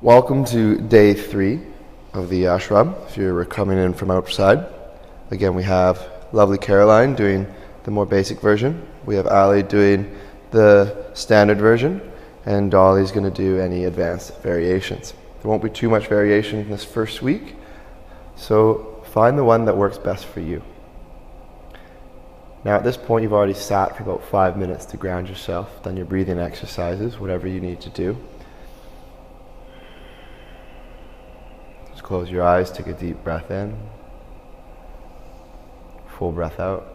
Welcome to day 3 of the ashram, if you're coming in from outside. Again, we have lovely Caroline doing the more basic version. We have Ali doing the standard version, and Dolly's going to do any advanced variations. There won't be too much variation in this first week, so find the one that works best for you. Now at this point you've already sat for about 5 minutes to ground yourself, done your breathing exercises, whatever you need to do. Just close your eyes, take a deep breath in, full breath out.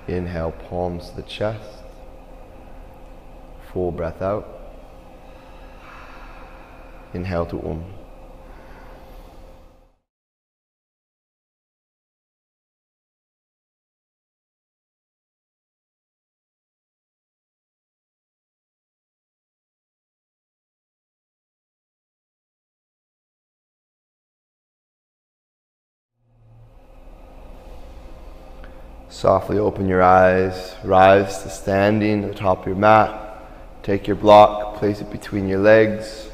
Inhale, palms to the chest, full breath out. Inhale to Om. Softly open your eyes, rise to standing at the top of your mat. Take your block, place it between your legs.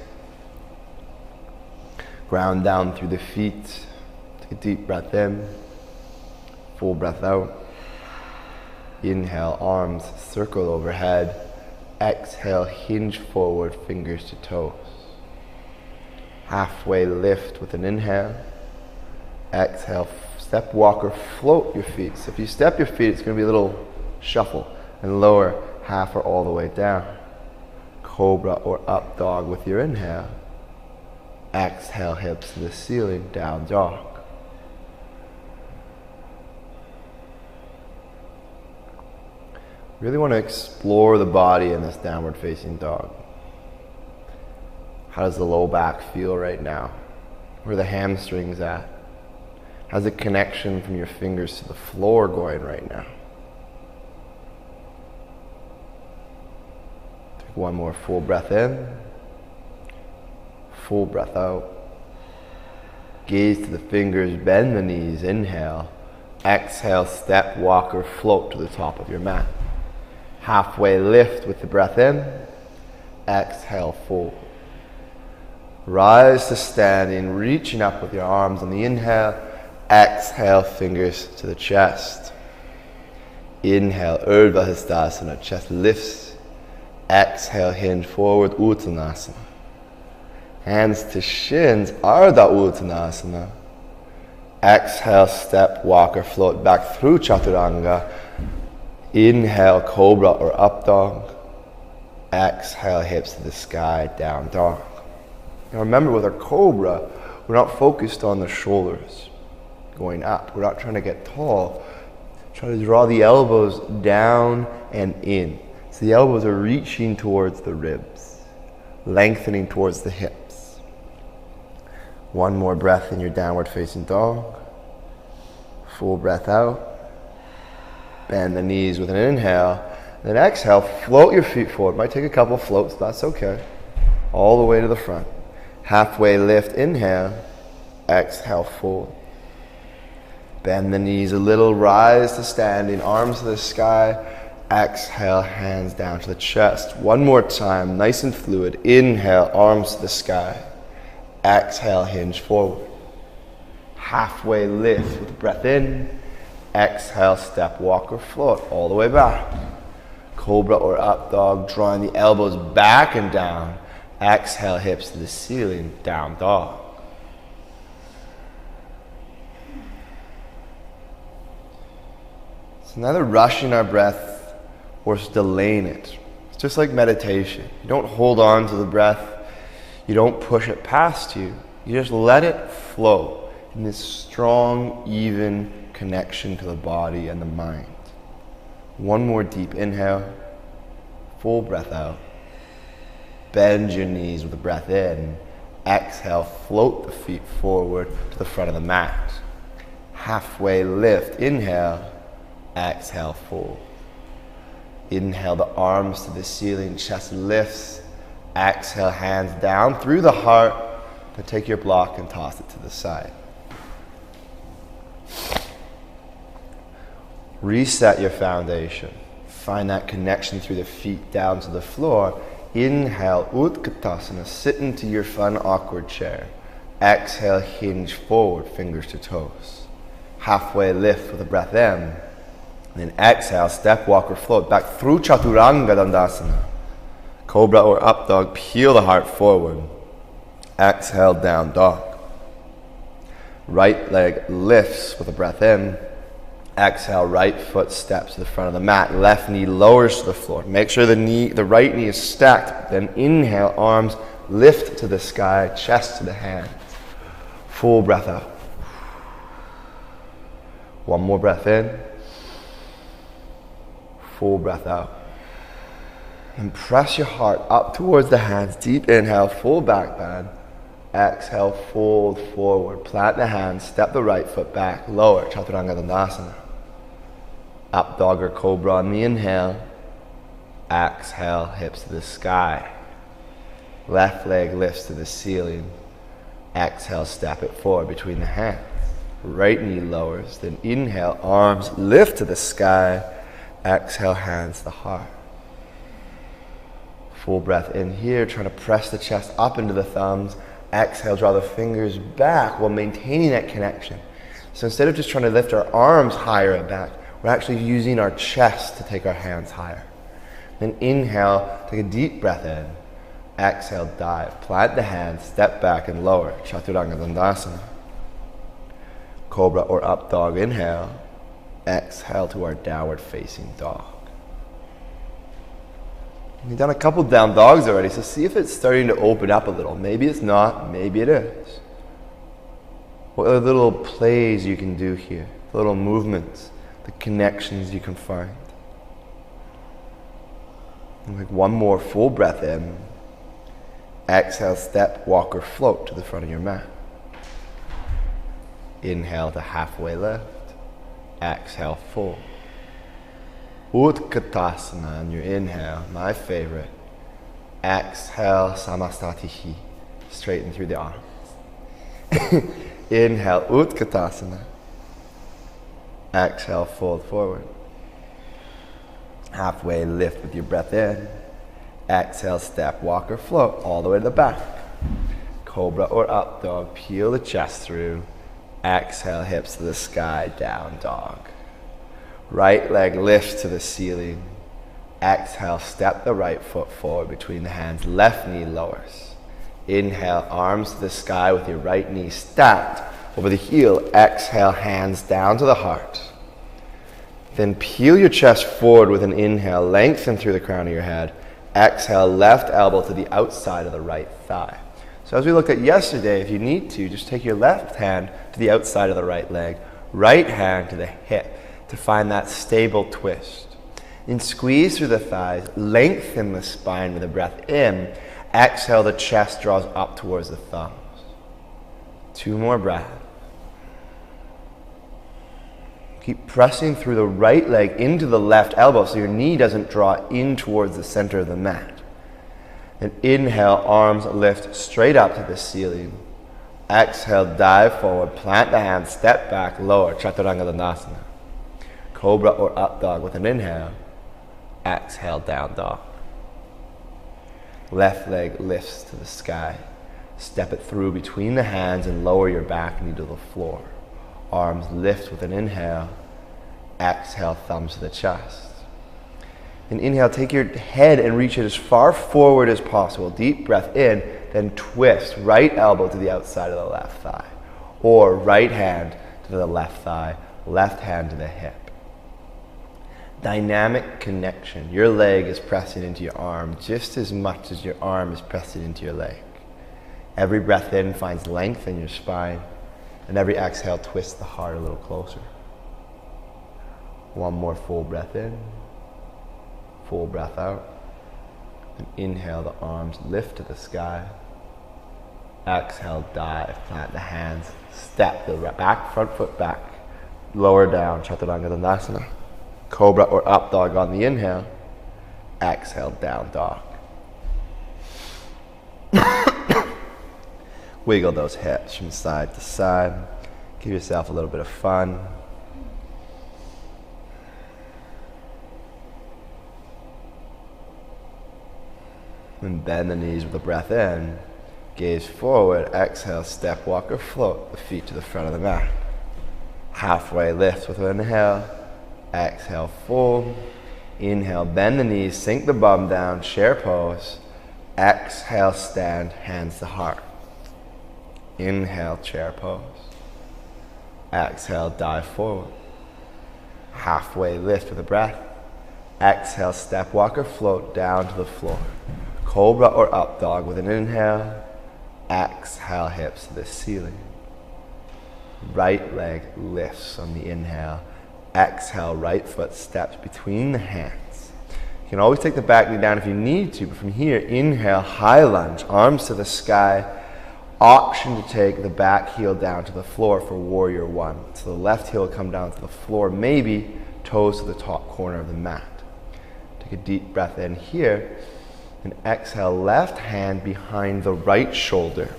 Ground down through the feet. Take a deep breath in, full breath out. Inhale, arms circle overhead. Exhale, hinge forward, fingers to toes. Halfway lift with an inhale. Exhale, step, walk, or float your feet. So if you step your feet, it's going to be a little shuffle and lower half or all the way down. Cobra or up dog with your inhale. Exhale, hips to the ceiling, down dog. Really want to explore the body in this downward facing dog. How does the low back feel right now? Where are the hamstrings at? How's the connection from your fingers to the floor going right now? Take one more full breath in, full breath out. Gaze to the fingers, bend the knees, inhale. Exhale, step, walk, or float to the top of your mat. Halfway lift with the breath in. Exhale, fold. Rise to standing, reaching up with your arms on the inhale. Exhale, fingers to the chest. Inhale, Utkatasana, chest lifts. Exhale, hinge forward, Utkatasana. Hands to shins, Ardha Uttanasana. Exhale, step, walk, or float back through Chaturanga. Inhale, cobra or up dog. Exhale, hips to the sky, down dog. Now remember, with our cobra, we're not focused on the shoulders going up. We're not trying to get tall. Try to draw the elbows down and in. So the elbows are reaching towards the ribs, lengthening towards the hips. One more breath in your downward facing dog. Full breath out. Bend the knees with an inhale. Then exhale, float your feet forward. Might take a couple floats, that's okay. All the way to the front. Halfway lift, inhale. Exhale, fold. Bend the knees a little, rise to standing, arms to the sky. Exhale, hands down to the chest. One more time, nice and fluid. Inhale, arms to the sky. Exhale, hinge forward. Halfway lift with breath in. Exhale, step, walk, or float all the way back. Cobra or up dog, drawing the elbows back and down. Exhale, hips to the ceiling, down dog. It's neither rushing our breath or delaying it. It's just like meditation. You don't hold on to the breath. You don't push it past you. You just let it flow in this strong, even connection to the body and the mind. One more deep inhale. Full breath out. Bend your knees with the breath in. Exhale, float the feet forward to the front of the mat. Halfway lift, inhale. Exhale, fold. Inhale, the arms to the ceiling, chest lifts. Exhale, hands down through the heart. Then take your block and toss it to the side. Reset your foundation. Find that connection through the feet down to the floor. Inhale, Utkatasana, sit into your fun awkward chair. Exhale, hinge forward, fingers to toes. Halfway lift with a breath in. And then exhale, step, walk or float back through Chaturanga Dandasana. Cobra or up dog, peel the heart forward. Exhale, down dog. Right leg lifts with a breath in. Exhale, right foot steps to the front of the mat. Left knee lowers to the floor. Make sure the right knee is stacked. Then inhale, arms lift to the sky, chest to the hands. Full breath out. One more breath in. Full breath out. And press your heart up towards the hands. Deep inhale, full back bend. Exhale, fold forward. Plant the hands, step the right foot back. Lower, Chaturanga Dandasana. Up dog or cobra on the inhale. Exhale, hips to the sky. Left leg lifts to the ceiling. Exhale, step it forward between the hands. Right knee lowers. Then inhale, arms lift to the sky. Exhale, hands to the heart. Full breath in here, trying to press the chest up into the thumbs. Exhale, draw the fingers back while maintaining that connection. So instead of just trying to lift our arms higher and back, we're actually using our chest to take our hands higher. Then inhale, take a deep breath in. Exhale, dive. Plant the hands, step back and lower. Chaturanga Dandasana. Cobra or up dog, inhale. Exhale to our downward facing dog. We've done a couple down dogs already, so see if it's starting to open up a little. Maybe it's not, maybe it is. What are the little plays you can do here? The little movements, the connections you can find. And like one more full breath in. Exhale, step, walk or float to the front of your mat. Inhale to halfway lift. Exhale, fold. Utkatasana on your inhale, my favorite. Exhale, Samastatihi, straighten through the arms. Inhale, Utkatasana. Exhale, fold forward. Halfway lift with your breath in. Exhale, step, walk or float all the way to the back. Cobra or up dog, peel the chest through. Exhale, hips to the sky, down dog. Right leg lifts to the ceiling. Exhale, step the right foot forward between the hands. Left knee lowers. Inhale, arms to the sky with your right knee stacked over the heel. Exhale, hands down to the heart. Then peel your chest forward with an inhale. Lengthen through the crown of your head. Exhale, left elbow to the outside of the right thigh. So as we looked at yesterday, if you need to, just take your left hand to the outside of the right leg. Right hand to the hip, to find that stable twist. And squeeze through the thighs, lengthen the spine with a breath in. Exhale, the chest draws up towards the thumbs. 2 more breaths. Keep pressing through the right leg into the left elbow so your knee doesn't draw in towards the center of the mat. And inhale, arms lift straight up to the ceiling. Exhale, dive forward, plant the hands, step back, lower, Chaturanga Dandasana. Cobra or up dog with an inhale. Exhale, down dog. Left leg lifts to the sky. Step it through between the hands and lower your back knee to the floor. Arms lift with an inhale. Exhale, thumbs to the chest. And inhale, take your head and reach it as far forward as possible. Deep breath in, then twist. Right elbow to the outside of the left thigh. Or right hand to the left thigh, left hand to the hip. Dynamic connection. Your leg is pressing into your arm just as much as your arm is pressing into your leg. Every breath in finds length in your spine, and every exhale twists the heart a little closer. One more full breath in, full breath out. And inhale, the arms lift to the sky. Exhale, dive, plant the hands, step the back, front foot back, lower down, Chaturanga Dandasana. Cobra or up dog on the inhale. Exhale, down dog. Wiggle those hips from side to side. Give yourself a little bit of fun. And bend the knees with the breath in. Gaze forward. Exhale, step, walk, or float the feet to the front of the mat. Halfway lift with an inhale. Exhale, fold. Inhale, bend the knees, sink the bum down, chair pose. Exhale, stand, hands to heart. Inhale, chair pose. Exhale, dive forward. Halfway lift with a breath. Exhale, step, walk, or float down to the floor. Cobra or up dog with an inhale. Exhale, hips to the ceiling. Right leg lifts on the inhale. Exhale, right foot steps between the hands. You can always take the back knee down if you need to, but from here, inhale, high lunge, arms to the sky. Option to take the back heel down to the floor for warrior one. So the left heel will come down to the floor, maybe toes to the top corner of the mat. Take a deep breath in here, and exhale, left hand behind the right shoulder.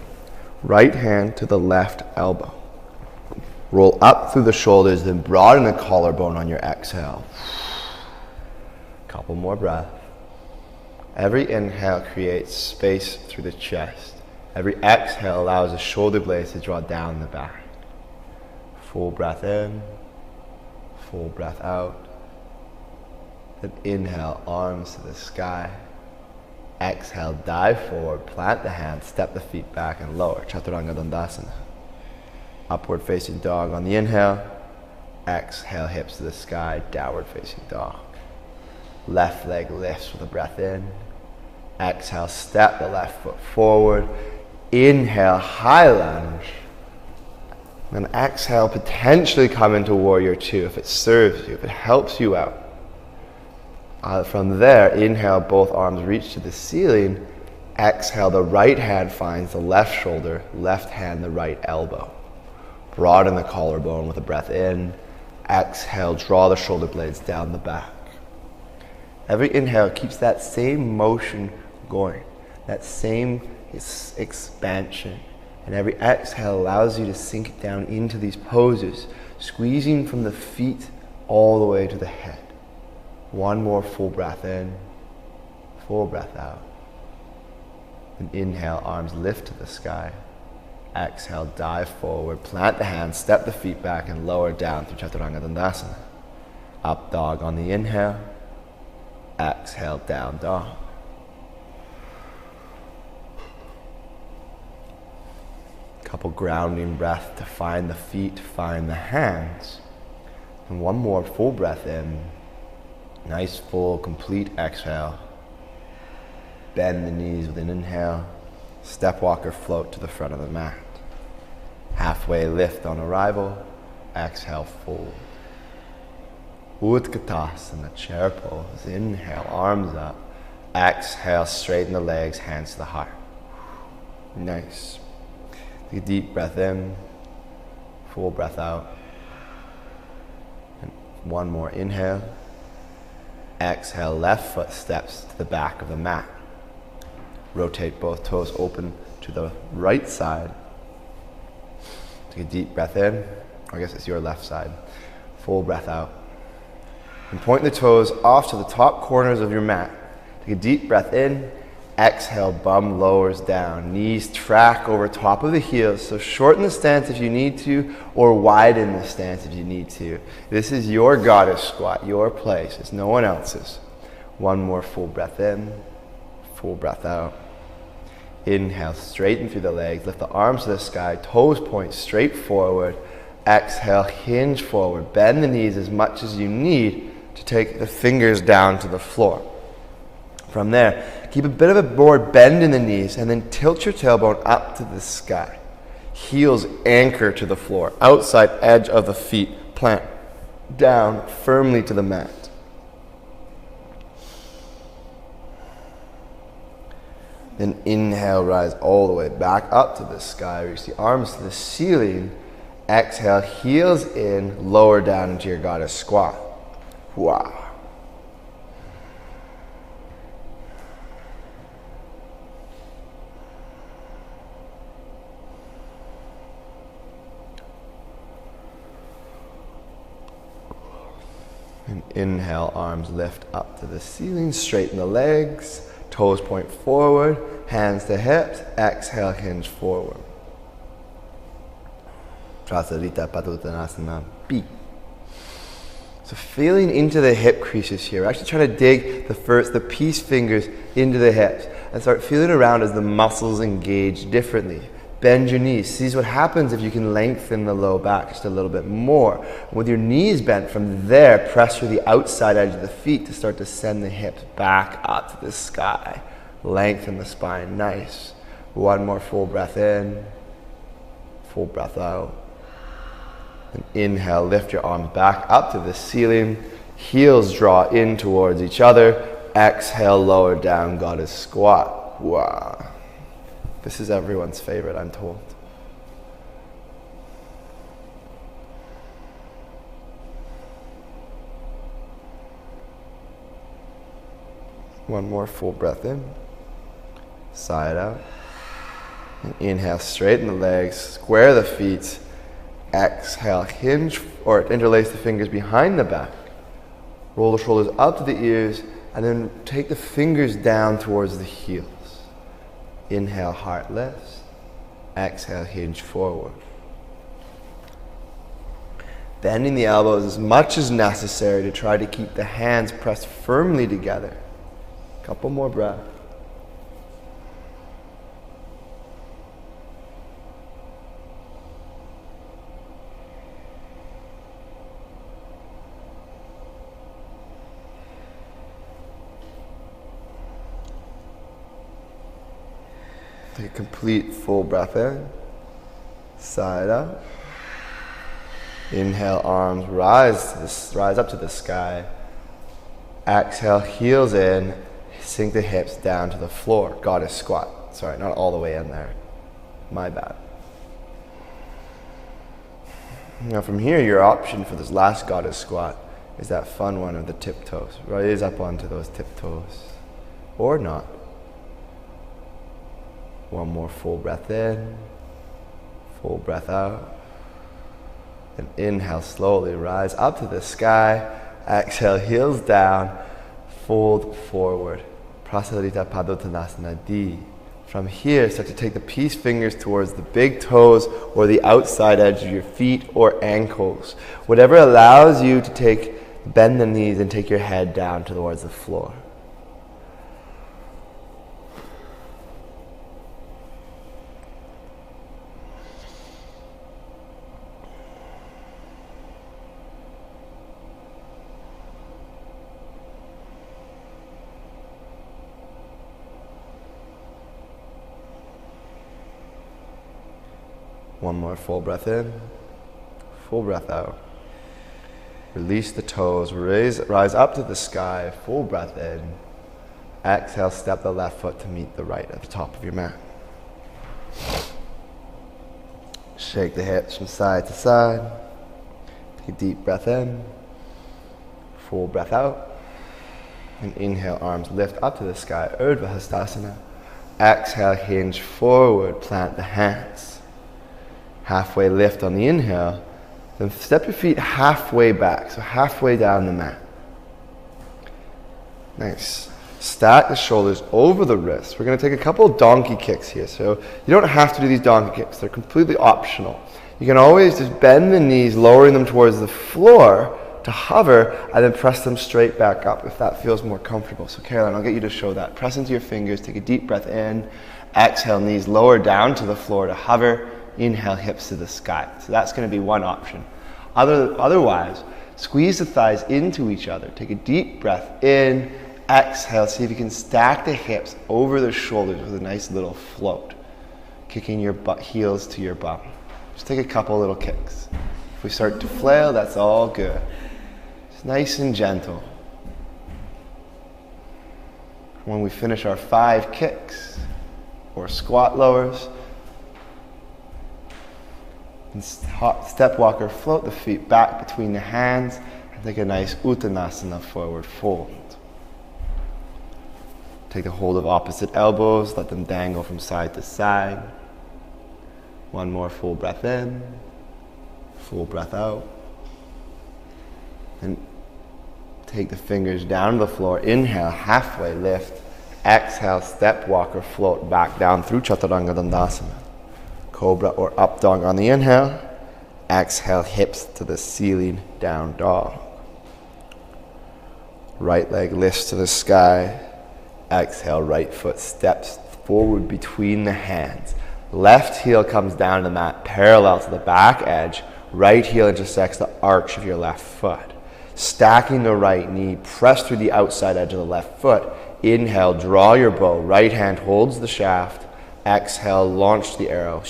Right hand to the left elbow. Roll up through the shoulders, then broaden the collarbone on your exhale. Couple more breaths. Every inhale creates space through the chest. Every exhale allows the shoulder blades to draw down the back. Full breath in, full breath out. Then inhale, arms to the sky. Exhale, dive forward, plant the hands, step the feet back and lower. Chaturanga Dandasana. Upward facing dog on the inhale. Exhale, hips to the sky, downward facing dog. Left leg lifts with a breath in. Exhale, step the left foot forward. Inhale, high lunge. Then exhale, potentially come into warrior two if it serves you, if it helps you out. From there, inhale, both arms reach to the ceiling. Exhale, the right hand finds the left shoulder, left hand the right elbow. Broaden the collarbone with a breath in. Exhale, draw the shoulder blades down the back. Every inhale keeps that same motion going, that same expansion. And every exhale allows you to sink down into these poses, squeezing from the feet all the way to the head. One more full breath in, full breath out. And inhale, arms lift to the sky. Exhale, dive forward, plant the hands, step the feet back and lower down through Chaturanga Dandasana. Up dog on the inhale. Exhale, down dog. Couple grounding breaths to find the feet, find the hands. And one more full breath in. Nice, full, complete exhale. Bend the knees with an inhale. Step, walk, or float to the front of the mat. Halfway lift on arrival. Exhale, fold. Utkatasana, chair pose. Inhale, arms up. Exhale, straighten the legs, hands to the heart. Nice. Take a deep breath in. Full breath out. And one more inhale. Exhale, left foot steps to the back of the mat. Rotate both toes open to the right side. Take a deep breath in, or I guess it's your left side. Full breath out. And point the toes off to the top corners of your mat. Take a deep breath in. Exhale, bum lowers down. Knees track over top of the heels. So shorten the stance if you need to, or widen the stance if you need to. This is your goddess squat, your place. It's no one else's. One more full breath in. Full breath out. Inhale, straighten through the legs. Lift the arms to the sky. Toes point straight forward. Exhale, hinge forward. Bend the knees as much as you need to take the fingers down to the floor. From there, keep a bit of a broad bend in the knees and then tilt your tailbone up to the sky. Heels anchor to the floor. Outside edge of the feet. Plant down firmly to the mat. Then inhale, rise all the way back up to the sky. Reach the arms to the ceiling. Exhale, heels in, lower down into your goddess squat. Wow. And inhale, arms lift up to the ceiling, straighten the legs. Toes point forward, hands to hips, exhale, hinge forward. Utkatasana B. So feeling into the hip creases here. We're actually trying to dig the peace fingers into the hips and start feeling around as the muscles engage differently. Bend your knees. See what happens if you can lengthen the low back just a little bit more. With your knees bent, from there, press through the outside edge of the feet to start to send the hips back up to the sky. Lengthen the spine. Nice. One more full breath in. Full breath out. And inhale, lift your arms back up to the ceiling. Heels draw in towards each other. Exhale, lower down, goddess squat. Wow. This is everyone's favorite, I'm told. One more full breath in. Side out. And inhale, straighten the legs, square the feet. Exhale, hinge or interlace the fingers behind the back. Roll the shoulders up to the ears and then take the fingers down towards the heels. Inhale, heart lifts. Exhale, hinge forward. Bending the elbows as much as necessary to try to keep the hands pressed firmly together. Couple more breaths. Take a complete full breath in, side out. Inhale, arms rise up to the sky. Exhale, heels in, sink the hips down to the floor. Goddess squat. Sorry, not all the way in there. My bad. Now from here, your option for this last goddess squat is that fun one of the tiptoes. Rise up onto those tiptoes, or not. One more full breath in, full breath out. And inhale, slowly rise up to the sky. Exhale, heels down, fold forward. Prasadita Padottanasana D. From here, start to take the peace fingers towards the big toes or the outside edge of your feet or ankles. Whatever allows you to bend the knees and take your head down towards the floor. One more full breath in, full breath out. Release the toes, rise up to the sky, full breath in. Exhale, step the left foot to meet the right at the top of your mat. Shake the hips from side to side. Take a deep breath in, full breath out. And inhale, arms lift up to the sky, Urdhva Hastasana. Exhale, hinge forward, plant the hands. Halfway lift on the inhale, then step your feet halfway back, so halfway down the mat. Nice. Stack the shoulders over the wrists. We're going to take a couple of donkey kicks here, so you don't have to do these donkey kicks. They're completely optional. You can always just bend the knees, lowering them towards the floor to hover, and then press them straight back up if that feels more comfortable. So Caroline, I'll get you to show that. Press into your fingers, take a deep breath in, exhale, knees lower down to the floor to hover. Inhale, hips to the sky. So that's going to be one option. Otherwise, squeeze the thighs into each other. Take a deep breath in, exhale. See if you can stack the hips over the shoulders with a nice little float. Kicking your heels to your bum. Just take a couple little kicks. If we start to flail, that's all good. It's nice and gentle. When we finish our 5 kicks or squat lowers, and step walker, float the feet back between the hands and take a nice Uttanasana, forward fold. Take the hold of opposite elbows, let them dangle from side to side. One more full breath in, full breath out. And take the fingers down to the floor. Inhale, halfway lift. Exhale, step, walk, or float back down through Chaturanga Dandasana. Cobra or up dog on the inhale. Exhale, hips to the ceiling, down dog. Right leg lifts to the sky. Exhale, right foot steps forward between the hands. Left heel comes down to the mat, parallel to the back edge. Right heel intersects the arch of your left foot. Stacking the right knee, press through the outside edge of the left foot. Inhale, draw your bow. Right hand holds the shaft. Exhale, launch the arrow.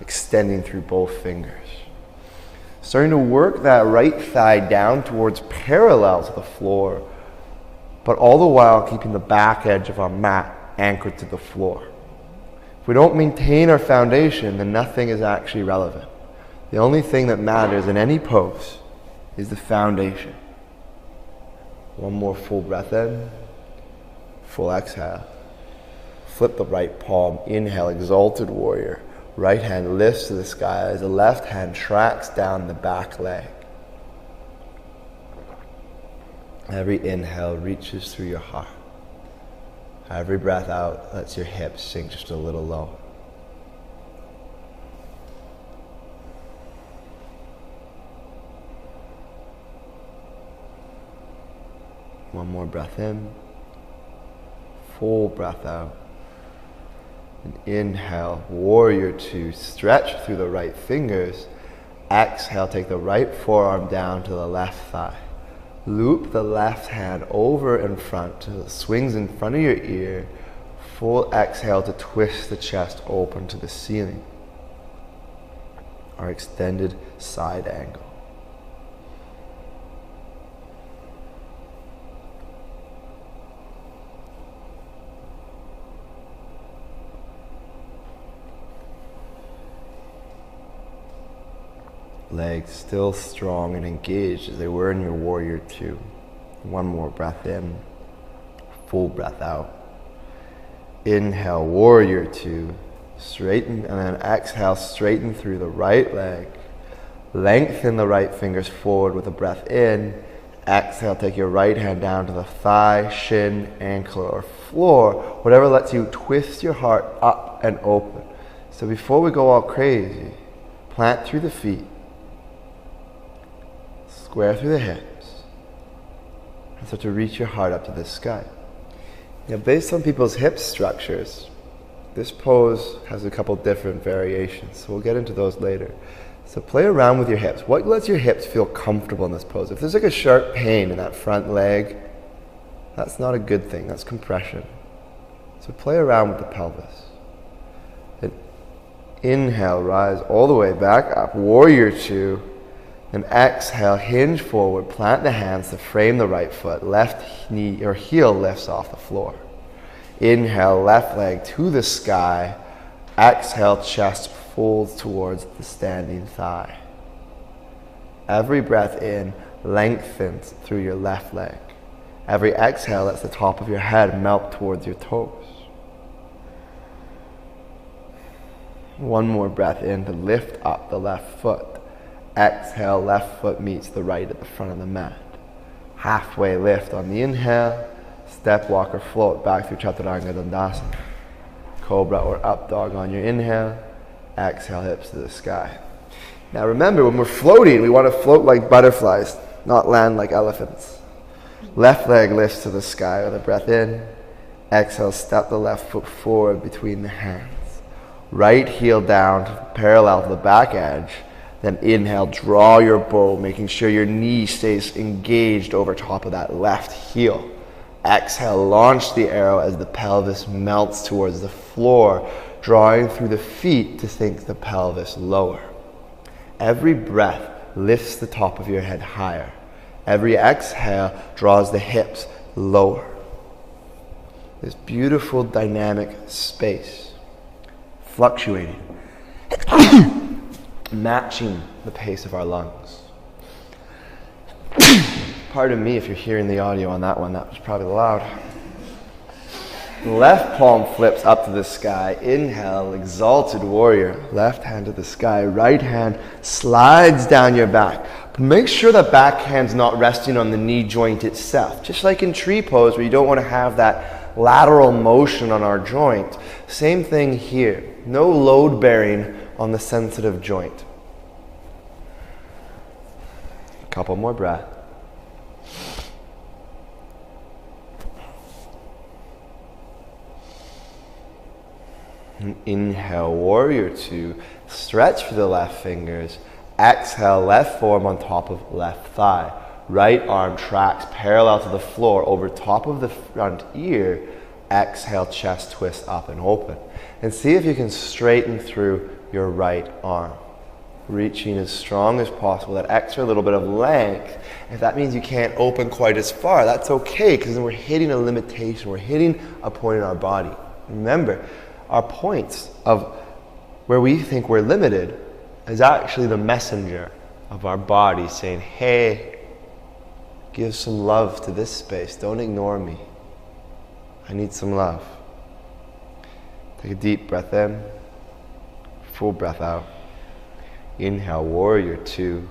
Extending through both fingers. Starting to work that right thigh down towards parallel to the floor, but all the while keeping the back edge of our mat anchored to the floor. If we don't maintain our foundation, then nothing is actually relevant. The only thing that matters in any pose is the foundation. One more full breath in, full exhale. Flip the right palm, inhale, Exalted Warrior. Right hand lifts to the sky as the left hand tracks down the back leg. Every inhale reaches through your heart. Every breath out lets your hips sink just a little lower. One more breath in. Full breath out. And inhale, Warrior 2, stretch through the right fingers. Exhale, take the right forearm down to the left thigh. Loop the left hand over in front till it swings in front of your ear. Full exhale to twist the chest open to the ceiling. Our extended side angle. Legs still strong and engaged as they were in your Warrior 2. One more breath in, full breath out. Inhale, Warrior 2, straighten, and then exhale, straighten through the right leg. Lengthen the right fingers forward with a breath in. Exhale, take your right hand down to the thigh, shin, ankle, or floor, whatever lets you twist your heart up and open. So before we go all crazy, plant through the feet. Square through the hips, and start to reach your heart up to the sky. Now, based on people's hip structures, this pose has a couple different variations, so we'll get into those later. So play around with your hips. What lets your hips feel comfortable in this pose? If there's like a sharp pain in that front leg, that's not a good thing, that's compression. So play around with the pelvis. Then inhale, rise all the way back up, Warrior 2. And exhale, hinge forward, plant the hands to frame the right foot. Left knee or heel lifts off the floor. Inhale, left leg to the sky. Exhale, chest folds towards the standing thigh. Every breath in lengthens through your left leg. Every exhale lets the top of your head melt towards your toes. One more breath in to lift up the left foot. Exhale, left foot meets the right at the front of the mat. Halfway lift on the inhale. Step, walk, or float back through Chaturanga Dandasana. Cobra or up dog on your inhale. Exhale, hips to the sky. Now remember, when we're floating, we want to float like butterflies, not land like elephants. Left leg lifts to the sky with a breath in. Exhale, step the left foot forward between the hands. Right heel down, parallel to the back edge. Then inhale, draw your bow, making sure your knee stays engaged over top of that left heel. Exhale, launch the arrow as the pelvis melts towards the floor, drawing through the feet to sink the pelvis lower. Every breath lifts the top of your head higher. Every exhale draws the hips lower. This beautiful dynamic space, fluctuating. Matching the pace of our lungs. Pardon me if you're hearing the audio on that one, that was probably loud. Left palm flips up to the sky. Inhale, Exalted Warrior. Left hand to the sky. Right hand slides down your back. But make sure that backhand's not resting on the knee joint itself. Just like in tree pose where you don't want to have that lateral motion on our joint. Same thing here. No load bearing on the sensitive joint. A couple more breaths. Inhale, warrior two. Stretch for the left fingers. Exhale, left forearm on top of left thigh. Right arm tracks parallel to the floor over top of the front ear. Exhale, chest twist up and open. And see if you can straighten through your right arm. Reaching as strong as possible, that extra little bit of length. If that means you can't open quite as far, that's okay, because then we're hitting a limitation. We're hitting a point in our body. Remember, our points of where we think we're limited is actually the messenger of our body saying, hey, give some love to this space. Don't ignore me. I need some love. Take a deep breath in. Full breath out. Inhale, warrior two.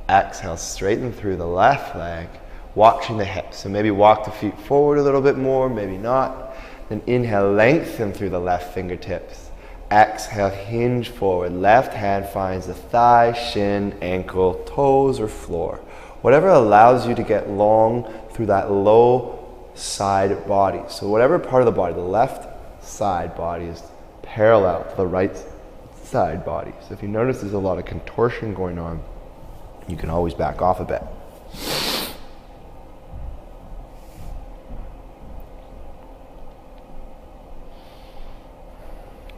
Exhale, straighten through the left leg, watching the hips. So maybe walk the feet forward a little bit more, maybe not. Then inhale, lengthen through the left fingertips. Exhale, hinge forward. Left hand finds the thigh, shin, ankle, toes, or floor. Whatever allows you to get long through that low side body. So whatever part of the body, the left side body is parallel to the right side body. So if you notice there's a lot of contortion going on, you can always back off a bit.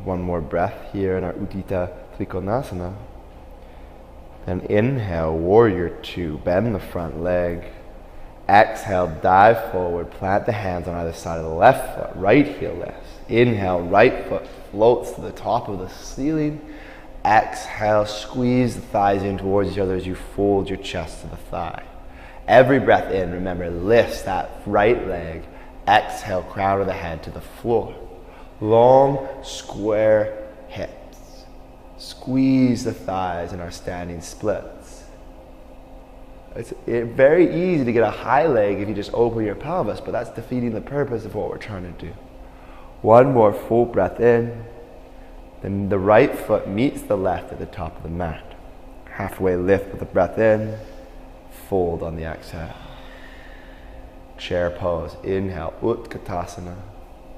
One more breath here in our Utkatasana. And inhale, warrior two, bend the front leg. Exhale, dive forward, plant the hands on either side of the left foot, right heel lifts. Inhale, right foot floats to the top of the ceiling. Exhale, squeeze the thighs in towards each other as you fold your chest to the thigh. Every breath in, remember, lifts that right leg. Exhale, crown of the head to the floor. Long, square hips. Squeeze the thighs in our standing splits. It's very easy to get a high leg if you just open your pelvis, but that's defeating the purpose of what we're trying to do. One more full breath in. Then the right foot meets the left at the top of the mat. Halfway lift with the breath in. Fold on the exhale. Chair pose. Inhale, Utkatasana.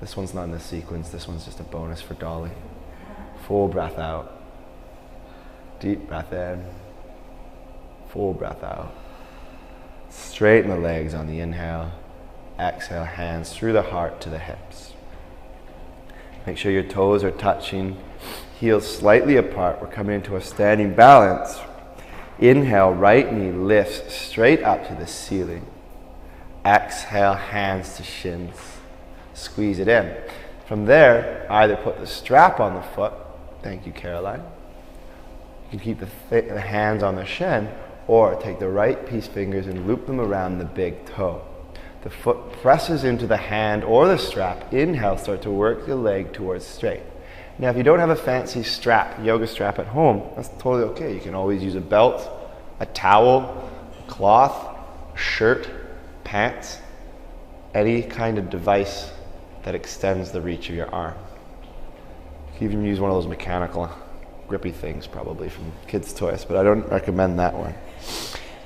This one's not in the sequence. This one's just a bonus for Dolly. Full breath out. Deep breath in. Full breath out. Straighten the legs on the inhale. Exhale, hands through the heart to the hips. Make sure your toes are touching, heels slightly apart. We're coming into a standing balance. Inhale, right knee lifts straight up to the ceiling. Exhale, hands to shins. Squeeze it in. From there, either put the strap on the foot. Thank you, Caroline. You can keep the hands on the shin, or take the right peace fingers and loop them around the big toe. The foot presses into the hand or the strap. Inhale, start to work the leg towards straight. Now, if you don't have a fancy strap, yoga strap at home, that's totally okay. You can always use a belt, a towel, a cloth, a shirt, pants, any kind of device that extends the reach of your arm. You can even use one of those mechanical grippy things, probably from kids' toys, but I don't recommend that one.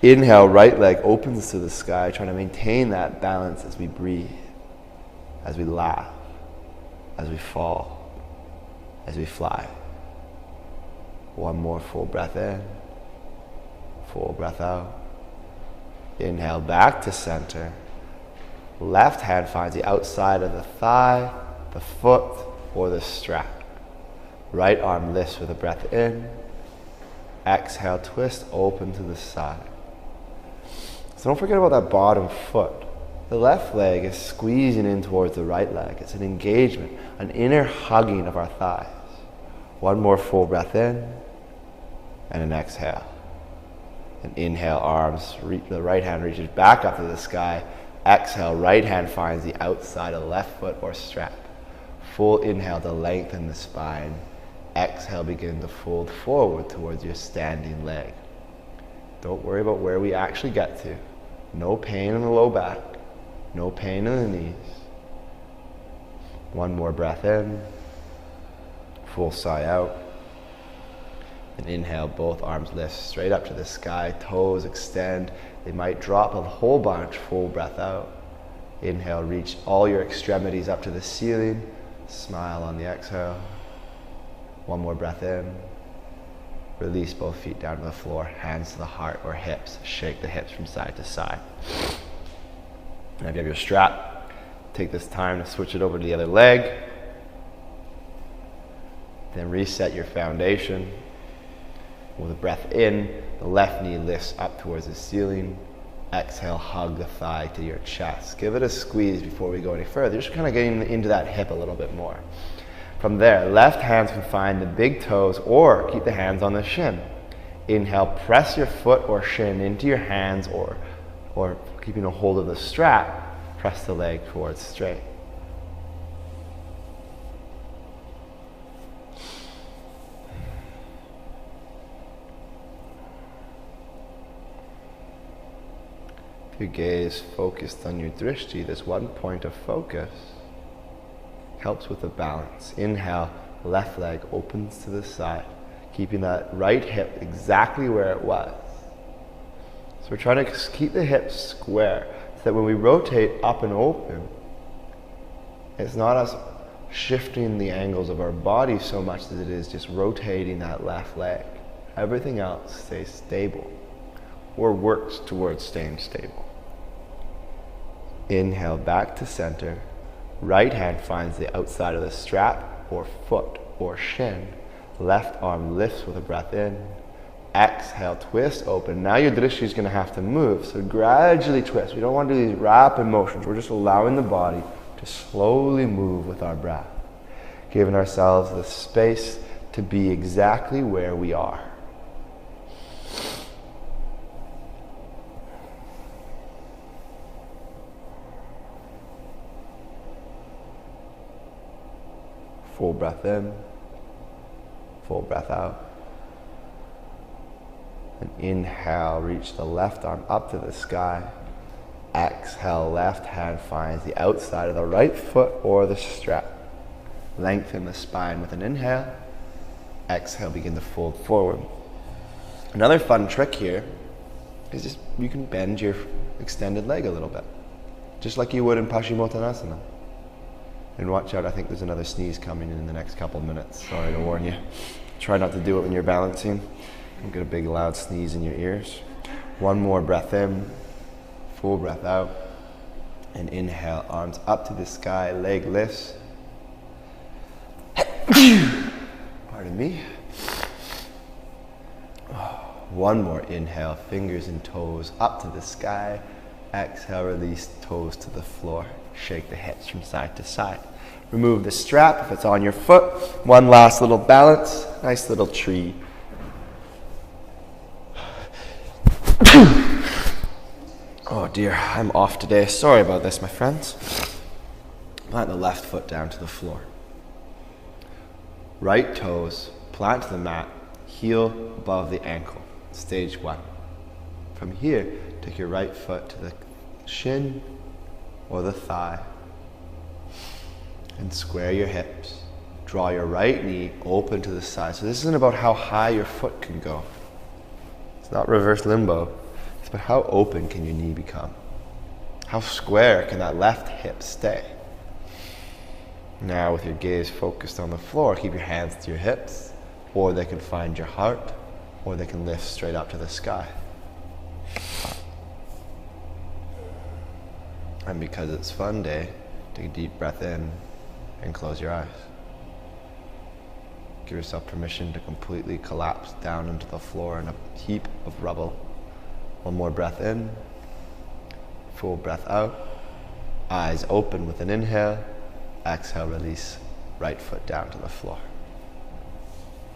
Inhale, right leg opens to the sky, trying to maintain that balance as we breathe, as we laugh, as we fall, as we fly. One more full breath in, full breath out. Inhale, back to center. Left hand finds the outside of the thigh, the foot, or the strap. Right arm lifts with a breath in. Exhale, twist, open to the side. So don't forget about that bottom foot. The left leg is squeezing in towards the right leg. It's an engagement, an inner hugging of our thighs. One more full breath in, and an exhale. An inhale, arms, the right hand reaches back up to the sky. Exhale, right hand finds the outside of the left foot or strap. Full inhale to lengthen the spine. Exhale, begin to fold forward towards your standing leg. Don't worry about where we actually get to. No pain in the low back. No pain in the knees. One more breath in. Full sigh out. And inhale, both arms lift straight up to the sky. Toes extend. They might drop a whole bunch. Full breath out. Inhale, reach all your extremities up to the ceiling. Smile on the exhale. One more breath in. Release both feet down to the floor, hands to the heart or hips. Shake the hips from side to side. Now if you have your strap, take this time to switch it over to the other leg. Then reset your foundation. With a breath in, the left knee lifts up towards the ceiling. Exhale, hug the thigh to your chest. Give it a squeeze before we go any further. Just kind of getting into that hip a little bit more. From there, left hands can find the big toes or keep the hands on the shin. Inhale, press your foot or shin into your hands or keeping a hold of the strap, press the leg towards straight. If your gaze focused on your drishti, this one point of focus helps with the balance. Inhale, left leg opens to the side, keeping that right hip exactly where it was. So we're trying to keep the hips square so that when we rotate up and open, it's not us shifting the angles of our body so much as it is just rotating that left leg. Everything else stays stable or works towards staying stable. Inhale, back to center. Right hand finds the outside of the strap or foot or shin. Left arm lifts with a breath in. Exhale, twist open. Now your drishti is going to have to move, so gradually twist. We don't want to do these rapid motions. We're just allowing the body to slowly move with our breath, giving ourselves the space to be exactly where we are. Full breath in, full breath out. And inhale, reach the left arm up to the sky. Exhale, left hand finds the outside of the right foot or the strap. Lengthen the spine with an inhale. Exhale, begin to fold forward. Another fun trick here is just you can bend your extended leg a little bit, just like you would in Paschimottanasana. And watch out, I think there's another sneeze coming in the next couple of minutes. Sorry to warn you. Try not to do it when you're balancing. Don't get a big loud sneeze in your ears. One more breath in, full breath out. And inhale, arms up to the sky, leg lifts. Pardon me. One more inhale, fingers and toes up to the sky. Exhale, release toes to the floor. Shake the hips from side to side. Remove the strap if it's on your foot. One last little balance. Nice little tree. Oh dear, I'm off today. Sorry about this, my friends. Plant the left foot down to the floor. Right toes plant to the mat, heel above the ankle. Stage one. From here, take your right foot to the shin or the thigh and square your hips. Draw your right knee open to the side. So this isn't about how high your foot can go. It's not reverse limbo. It's about how open can your knee become. How square can that left hip stay? Now with your gaze focused on the floor, keep your hands to your hips, or they can find your heart, or they can lift straight up to the sky. And because it's fun day, take a deep breath in and close your eyes. Give yourself permission to completely collapse down into the floor in a heap of rubble. One more breath in, full breath out. Eyes open with an inhale. Exhale, release right foot down to the floor.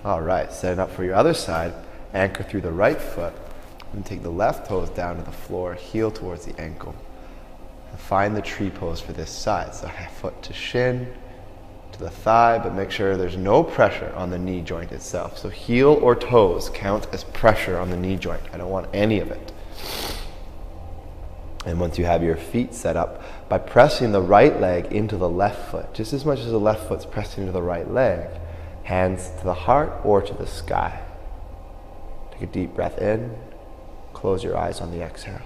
All right, setting up for your other side. Anchor through the right foot and take the left toes down to the floor, heel towards the ankle. Find the tree pose for this side. So foot to shin, to the thigh, but make sure there's no pressure on the knee joint itself. So heel or toes count as pressure on the knee joint. I don't want any of it. And once you have your feet set up, by pressing the right leg into the left foot, just as much as the left foot's pressing into the right leg, hands to the heart or to the sky. Take a deep breath in, close your eyes on the exhale.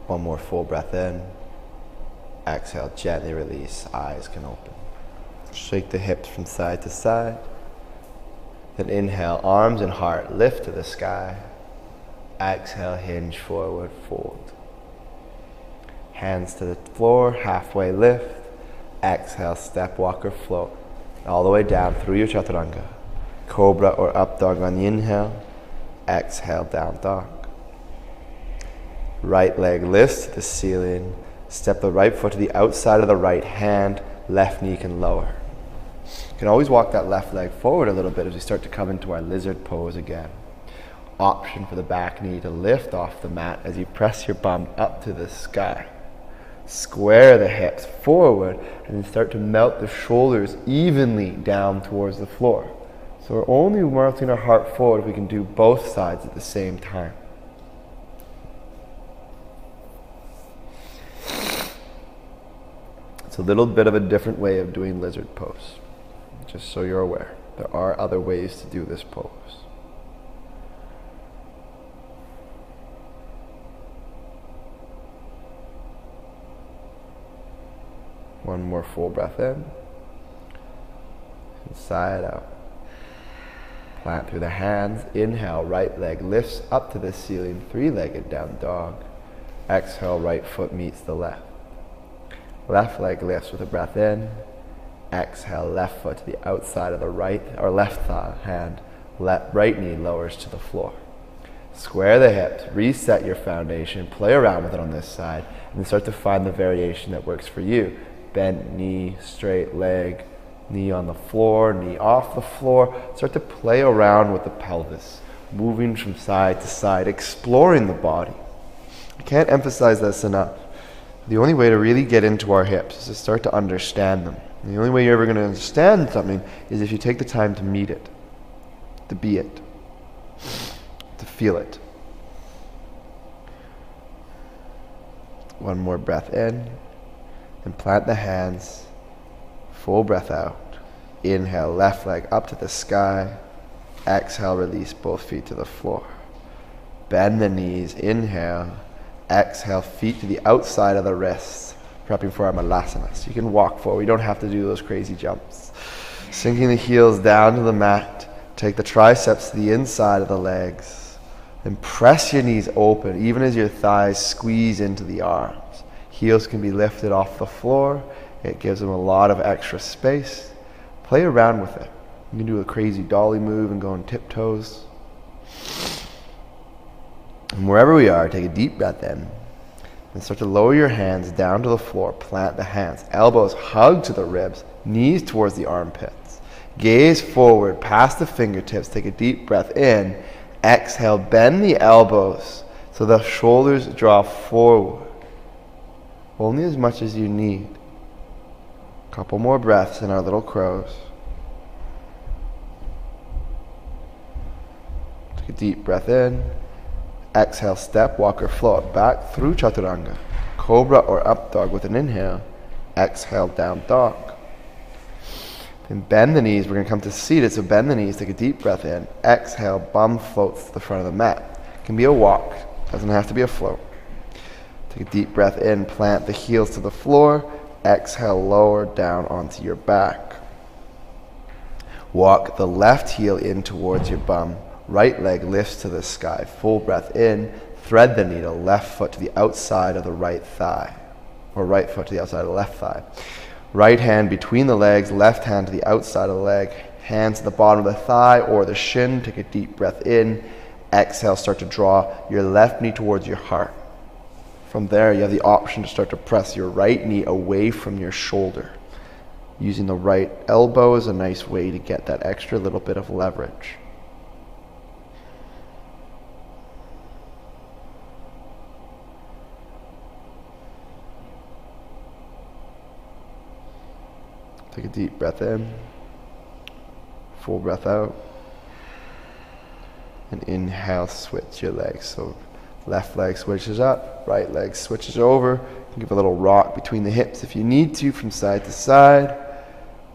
One more full breath in. Exhale, gently release, eyes can open. Shake the hips from side to side. Then inhale, arms and heart lift to the sky. Exhale, hinge forward, fold. Hands to the floor, halfway lift. Exhale, step, walk or float. All the way down through your chaturanga. Cobra or up dog on the inhale. Exhale, down dog. Right leg lifts to the ceiling. Step the right foot to the outside of the right hand. Left knee can lower. You can always walk that left leg forward a little bit as we start to come into our lizard pose again. Option for the back knee to lift off the mat as you press your bum up to the sky. Square the hips forward and then start to melt the shoulders evenly down towards the floor. So we're only melting our heart forward if we can do both sides at the same time. It's a little bit of a different way of doing lizard pose, just so you're aware. There are other ways to do this pose. One more full breath in, and side out. Plant through the hands. Inhale, right leg lifts up to the ceiling, three-legged down dog. Exhale, right foot meets the left. Left leg lifts with a breath in. Exhale, left foot to the outside of the right or left thigh hand. Right knee lowers to the floor. Square the hips, reset your foundation, play around with it on this side, and start to find the variation that works for you. Bent knee, straight leg, knee on the floor, knee off the floor. Start to play around with the pelvis, moving from side to side, exploring the body. I can't emphasize this enough. The only way to really get into our hips is to start to understand them. And the only way you're ever going to understand something is if you take the time to meet it, to be it, to feel it. One more breath in, and plant the hands, full breath out. Inhale, left leg up to the sky. Exhale, release both feet to the floor. Bend the knees, inhale. Exhale, feet to the outside of the wrists, prepping for our malasana. So you can walk forward. You don't have to do those crazy jumps. Sinking the heels down to the mat. Take the triceps to the inside of the legs. Then press your knees open, even as your thighs squeeze into the arms. Heels can be lifted off the floor. It gives them a lot of extra space. Play around with it. You can do a crazy dolly move and go on tiptoes. And wherever we are, take a deep breath in and start to lower your hands down to the floor. Plant the hands, elbows hug to the ribs, knees towards the armpits. Gaze forward past the fingertips. Take a deep breath in. Exhale, bend the elbows so the shoulders draw forward. Only as much as you need. Couple more breaths in our little crows. Take a deep breath in. Exhale, step, walk or float back through chaturanga. Cobra or up dog with an inhale. Exhale, down dog. Then bend the knees. We're going to come to seated, so bend the knees. Take a deep breath in. Exhale, bum floats to the front of the mat. It can be a walk. Doesn't have to be a float. Take a deep breath in. Plant the heels to the floor. Exhale, lower down onto your back. Walk the left heel in towards your bum. Right leg lifts to the sky. Full breath in. Thread the needle. Left foot to the outside of the right thigh. Or right foot to the outside of the left thigh. Right hand between the legs. Left hand to the outside of the leg. Hands to the bottom of the thigh or the shin. Take a deep breath in. Exhale, start to draw your left knee towards your heart. From there, you have the option to start to press your right knee away from your shoulder. Using the right elbow is a nice way to get that extra little bit of leverage. Take a deep breath in, full breath out, and inhale, switch your legs. So left leg switches up, right leg switches over. You can give a little rock between the hips if you need to from side to side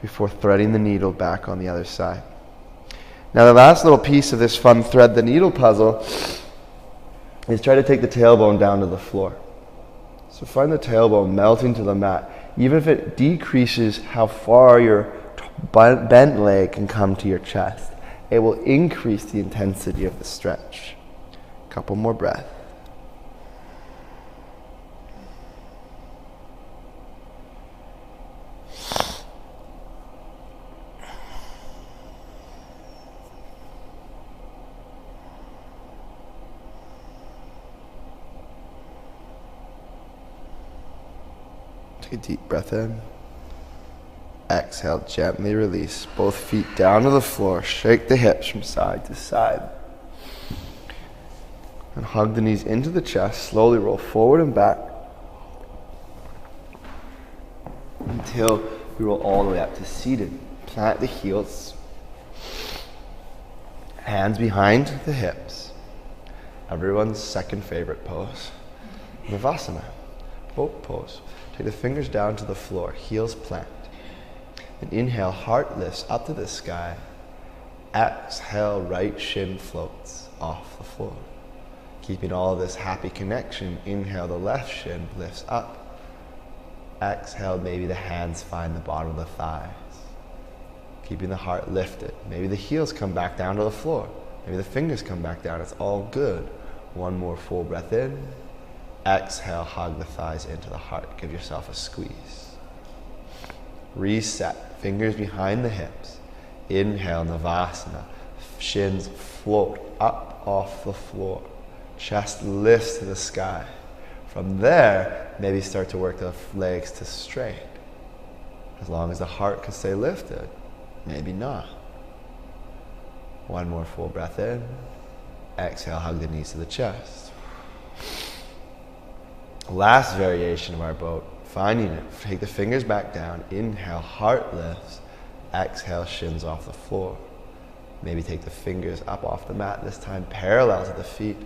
before threading the needle back on the other side. Now the last little piece of this fun thread the needle puzzle is try to take the tailbone down to the floor. So find the tailbone melting to the mat. Even if it decreases how far your bent leg can come to your chest, it will increase the intensity of the stretch. Couple more breaths. Take a deep breath in. Exhale, gently release. Both feet down to the floor. Shake the hips from side to side. And hug the knees into the chest. Slowly roll forward and back until we roll all the way up to seated. Plant the heels. Hands behind the hips. Everyone's second favorite pose. Shavasana. Boat pose. Take the fingers down to the floor, heels plant. And inhale, heart lifts up to the sky. Exhale, right shin floats off the floor. Keeping all of this happy connection, inhale, the left shin lifts up. Exhale, maybe the hands find the bottom of the thighs. Keeping the heart lifted. Maybe the heels come back down to the floor. Maybe the fingers come back down. It's all good. One more full breath in. Exhale, hug the thighs into the heart. Give yourself a squeeze. Reset, fingers behind the hips. Inhale, Navasana. Shins float up off the floor. Chest lifts to the sky. From there, maybe start to work the legs to straight. As long as the heart can stay lifted, maybe not. One more full breath in. Exhale, hug the knees to the chest. Last variation of our boat, finding it. Take the fingers back down. Inhale, heart lifts. Exhale, shins off the floor. Maybe take the fingers up off the mat, this time parallel to the feet.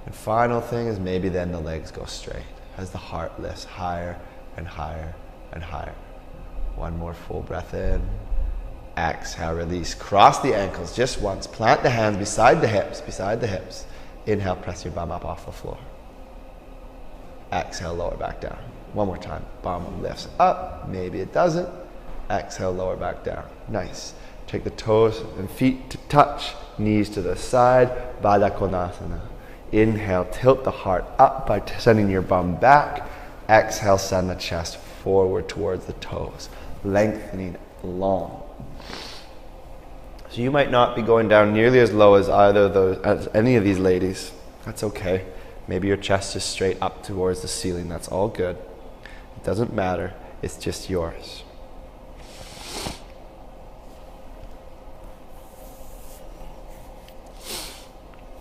And final thing is maybe then the legs go straight as the heart lifts higher and higher and higher. One more full breath in. Exhale, release. Cross the ankles just once. Plant the hands beside the hips, Inhale, press your bum up off the floor. Exhale, lower back down. One more time. Bum lifts up. Maybe it doesn't. Exhale, lower back down. Nice. Take the toes and feet to touch. Knees to the side. Baddha Konasana. Inhale, tilt the heart up by sending your bum back. Exhale, send the chest forward towards the toes. Lengthening long. So you might not be going down nearly as low as as any of these ladies. That's okay. Maybe your chest is straight up towards the ceiling. That's all good. It doesn't matter. It's just yours.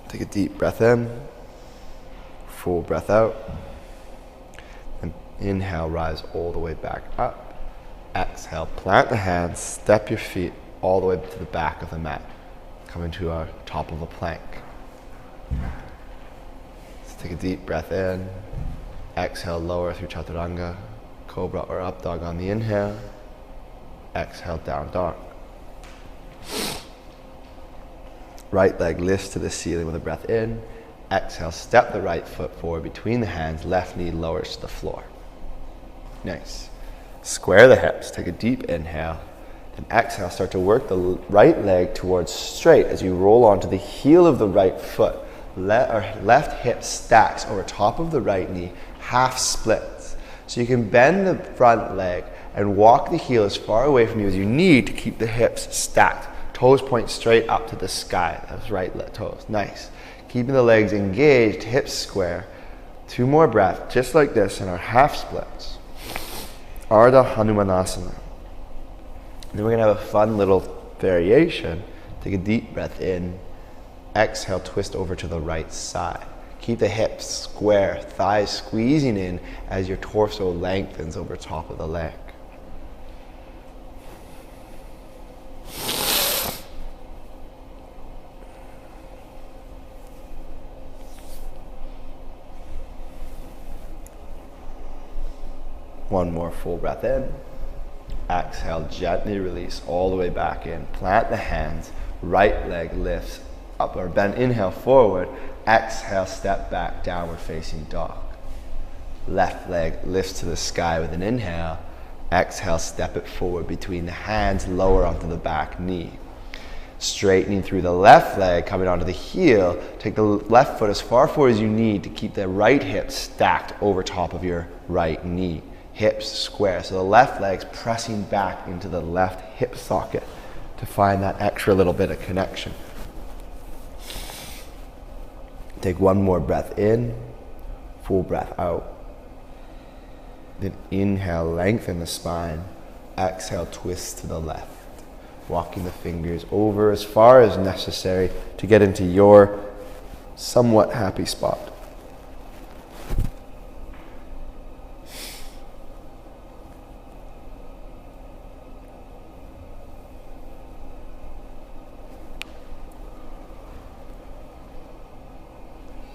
Take a deep breath in. Full breath out. And inhale, rise all the way back up. Exhale, plant the hands, step your feet all the way to the back of the mat. Coming to our top of a plank. Take a deep breath in. Exhale, lower through Chaturanga, Cobra or Up Dog on the inhale. Exhale, Down Dog. Right leg lifts to the ceiling with a breath in. Exhale, step the right foot forward between the hands. Left knee lowers to the floor. Nice. Square the hips. Take a deep inhale. Then exhale, start to work the right leg towards straight as you roll onto the heel of the right foot. Left hip stacks over top of the right knee, half splits. So you can bend the front leg and walk the heel as far away from you as you need to keep the hips stacked. Toes point straight up to the sky. Those right toes. Nice. Keeping the legs engaged, hips square. 2 more breaths, just like this in our half splits. Ardha Hanumanasana. Then we're going to have a fun little variation. Take a deep breath in. Exhale, twist over to the right side. Keep the hips square, thighs squeezing in as your torso lengthens over top of the leg. One more full breath in. Exhale, gently release all the way back in. Plant the hands, right leg lifts up or bend, inhale forward. Exhale, step back, downward facing dog. Left leg lifts to the sky with an inhale. Exhale, step it forward between the hands, lower onto the back knee. Straightening through the left leg, coming onto the heel. Take the left foot as far forward as you need to keep the right hip stacked over top of your right knee. Hips square, so the left leg's pressing back into the left hip socket to find that extra little bit of connection. Take one more breath in, full breath out. Then inhale, lengthen the spine. Exhale, twist to the left. Walking the fingers over as far as necessary to get into your somewhat happy spot.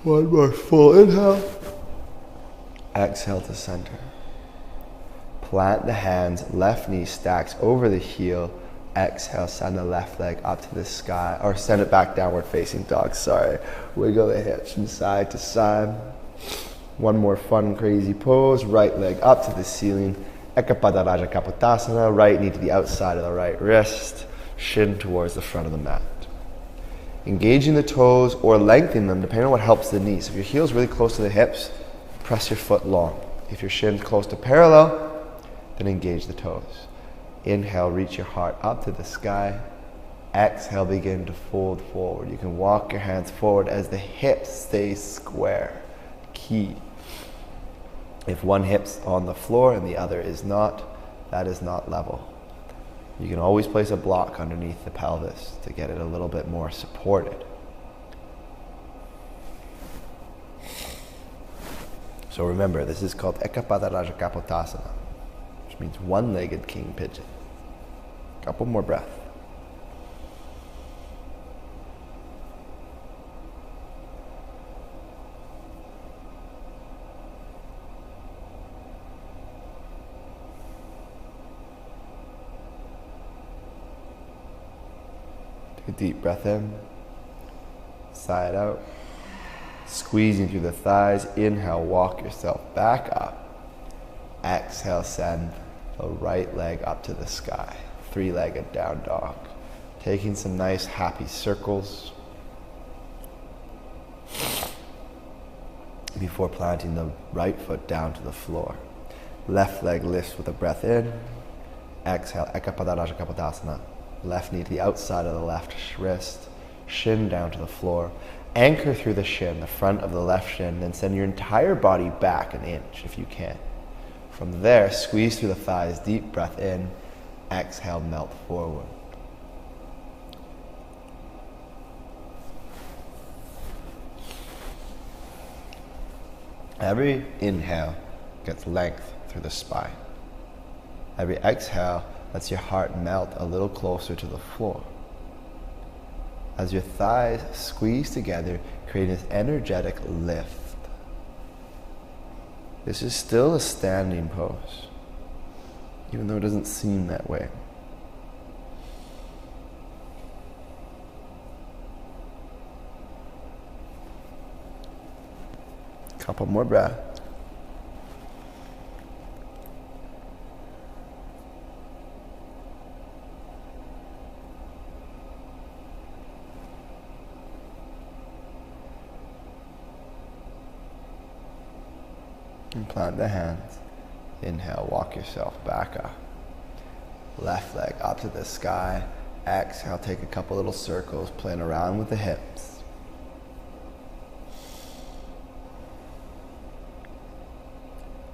One more full inhale. Exhale to center. Plant the hands, left knee stacks over the heel. Exhale, send the left leg up to the sky, or send it back downward facing dog, sorry. Wiggle the hips from side to side. One more fun, crazy pose. Right leg up to the ceiling. Ekapada Utkatasana, right knee to the outside of the right wrist. Shin towards the front of the mat. Engaging the toes or lengthening them depending on what helps the knees. If your heel's really close to the hips, press your foot long. If your shin's close to parallel, then engage the toes. Inhale, reach your heart up to the sky. Exhale, begin to fold forward. You can walk your hands forward as the hips stay square. Key. If one hip's on the floor and the other is not, that is not level. You can always place a block underneath the pelvis to get it a little bit more supported. So remember, this is called Ekapada Utkatasana, which means one-legged king pigeon. Couple more breaths. Take a deep breath in, side out, squeezing through the thighs. Inhale, walk yourself back up. Exhale, send the right leg up to the sky. Three-legged down dog. Taking some nice happy circles before planting the right foot down to the floor. Left leg lifts with a breath in. Exhale, Ekapada Utkatasana. Left knee to the outside of the left wrist. Shin down to the floor. Anchor through the shin, the front of the left shin, then send your entire body back an inch if you can. From there, squeeze through the thighs, deep breath in. Exhale, melt forward. Every inhale gets length through the spine. Every exhale lets your heart melt a little closer to the floor. As your thighs squeeze together, creating this energetic lift. This is still a standing pose, even though it doesn't seem that way. Couple more breaths. And plant the hands. Inhale, walk yourself back up. Left leg up to the sky. Exhale, take a couple little circles, playing around with the hips.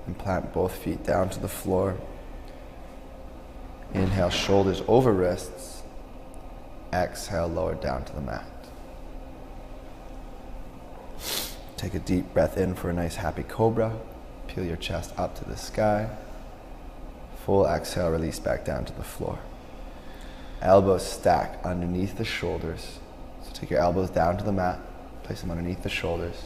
And plant both feet down to the floor. Inhale, shoulders over wrists. Exhale, lower down to the mat. Take a deep breath in for a nice happy cobra. Peel your chest up to the sky. Full exhale, release back down to the floor. Elbows stack underneath the shoulders. So take your elbows down to the mat. Place them underneath the shoulders.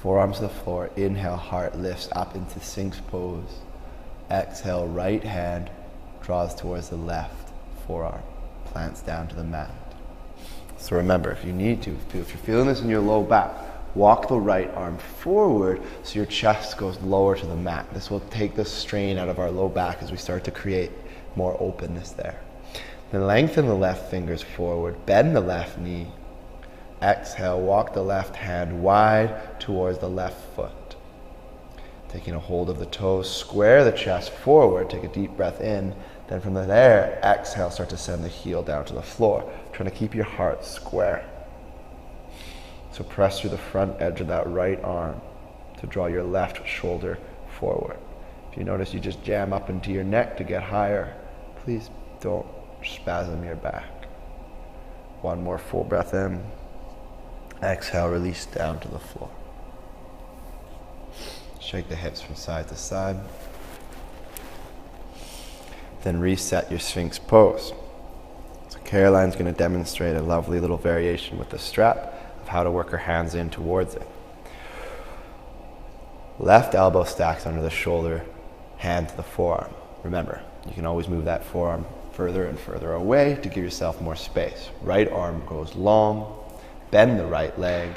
Forearms to the floor. Inhale, heart lifts up into Sphinx pose. Exhale, right hand draws towards the left forearm. Plants down to the mat. So remember, if you need to, if you're feeling this in your low back, walk the right arm forward so your chest goes lower to the mat. This will take the strain out of our low back as we start to create more openness there. Then lengthen the left fingers forward, bend the left knee. Exhale, walk the left hand wide towards the left foot. Taking a hold of the toes, square the chest forward, take a deep breath in. Then from there, exhale, start to send the heel down to the floor. Trying to keep your heart square. So press through the front edge of that right arm to draw your left shoulder forward. If you notice you just jam up into your neck to get higher, please don't spasm your back. One more full breath in. Exhale, release down to the floor. Shake the hips from side to side. Then reset your Sphinx pose. So Caroline's going to demonstrate a lovely little variation with the strap of how to work her hands in towards it. Left elbow stacks under the shoulder, hand to the forearm. Remember, you can always move that forearm further and further away to give yourself more space. Right arm goes long, bend the right leg,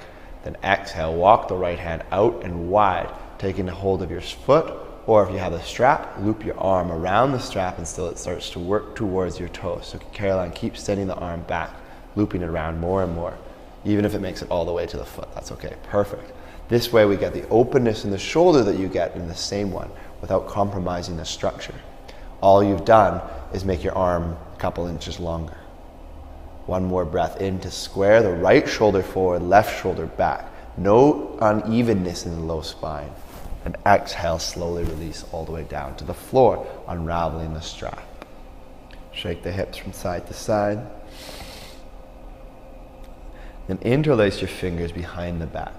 then exhale, walk the right hand out and wide, taking a hold of your foot, or if you have a strap, loop your arm around the strap until it starts to work towards your toes. So Caroline, keep sending the arm back, looping it around more and more, even if it makes it all the way to the foot. That's okay, perfect. This way we get the openness in the shoulder that you get in the same one without compromising the structure. All you've done is make your arm a couple inches longer. One more breath in to square the right shoulder forward, left shoulder back. No unevenness in the low spine. And exhale, slowly release all the way down to the floor, unraveling the strap. Shake the hips from side to side. Then interlace your fingers behind the back.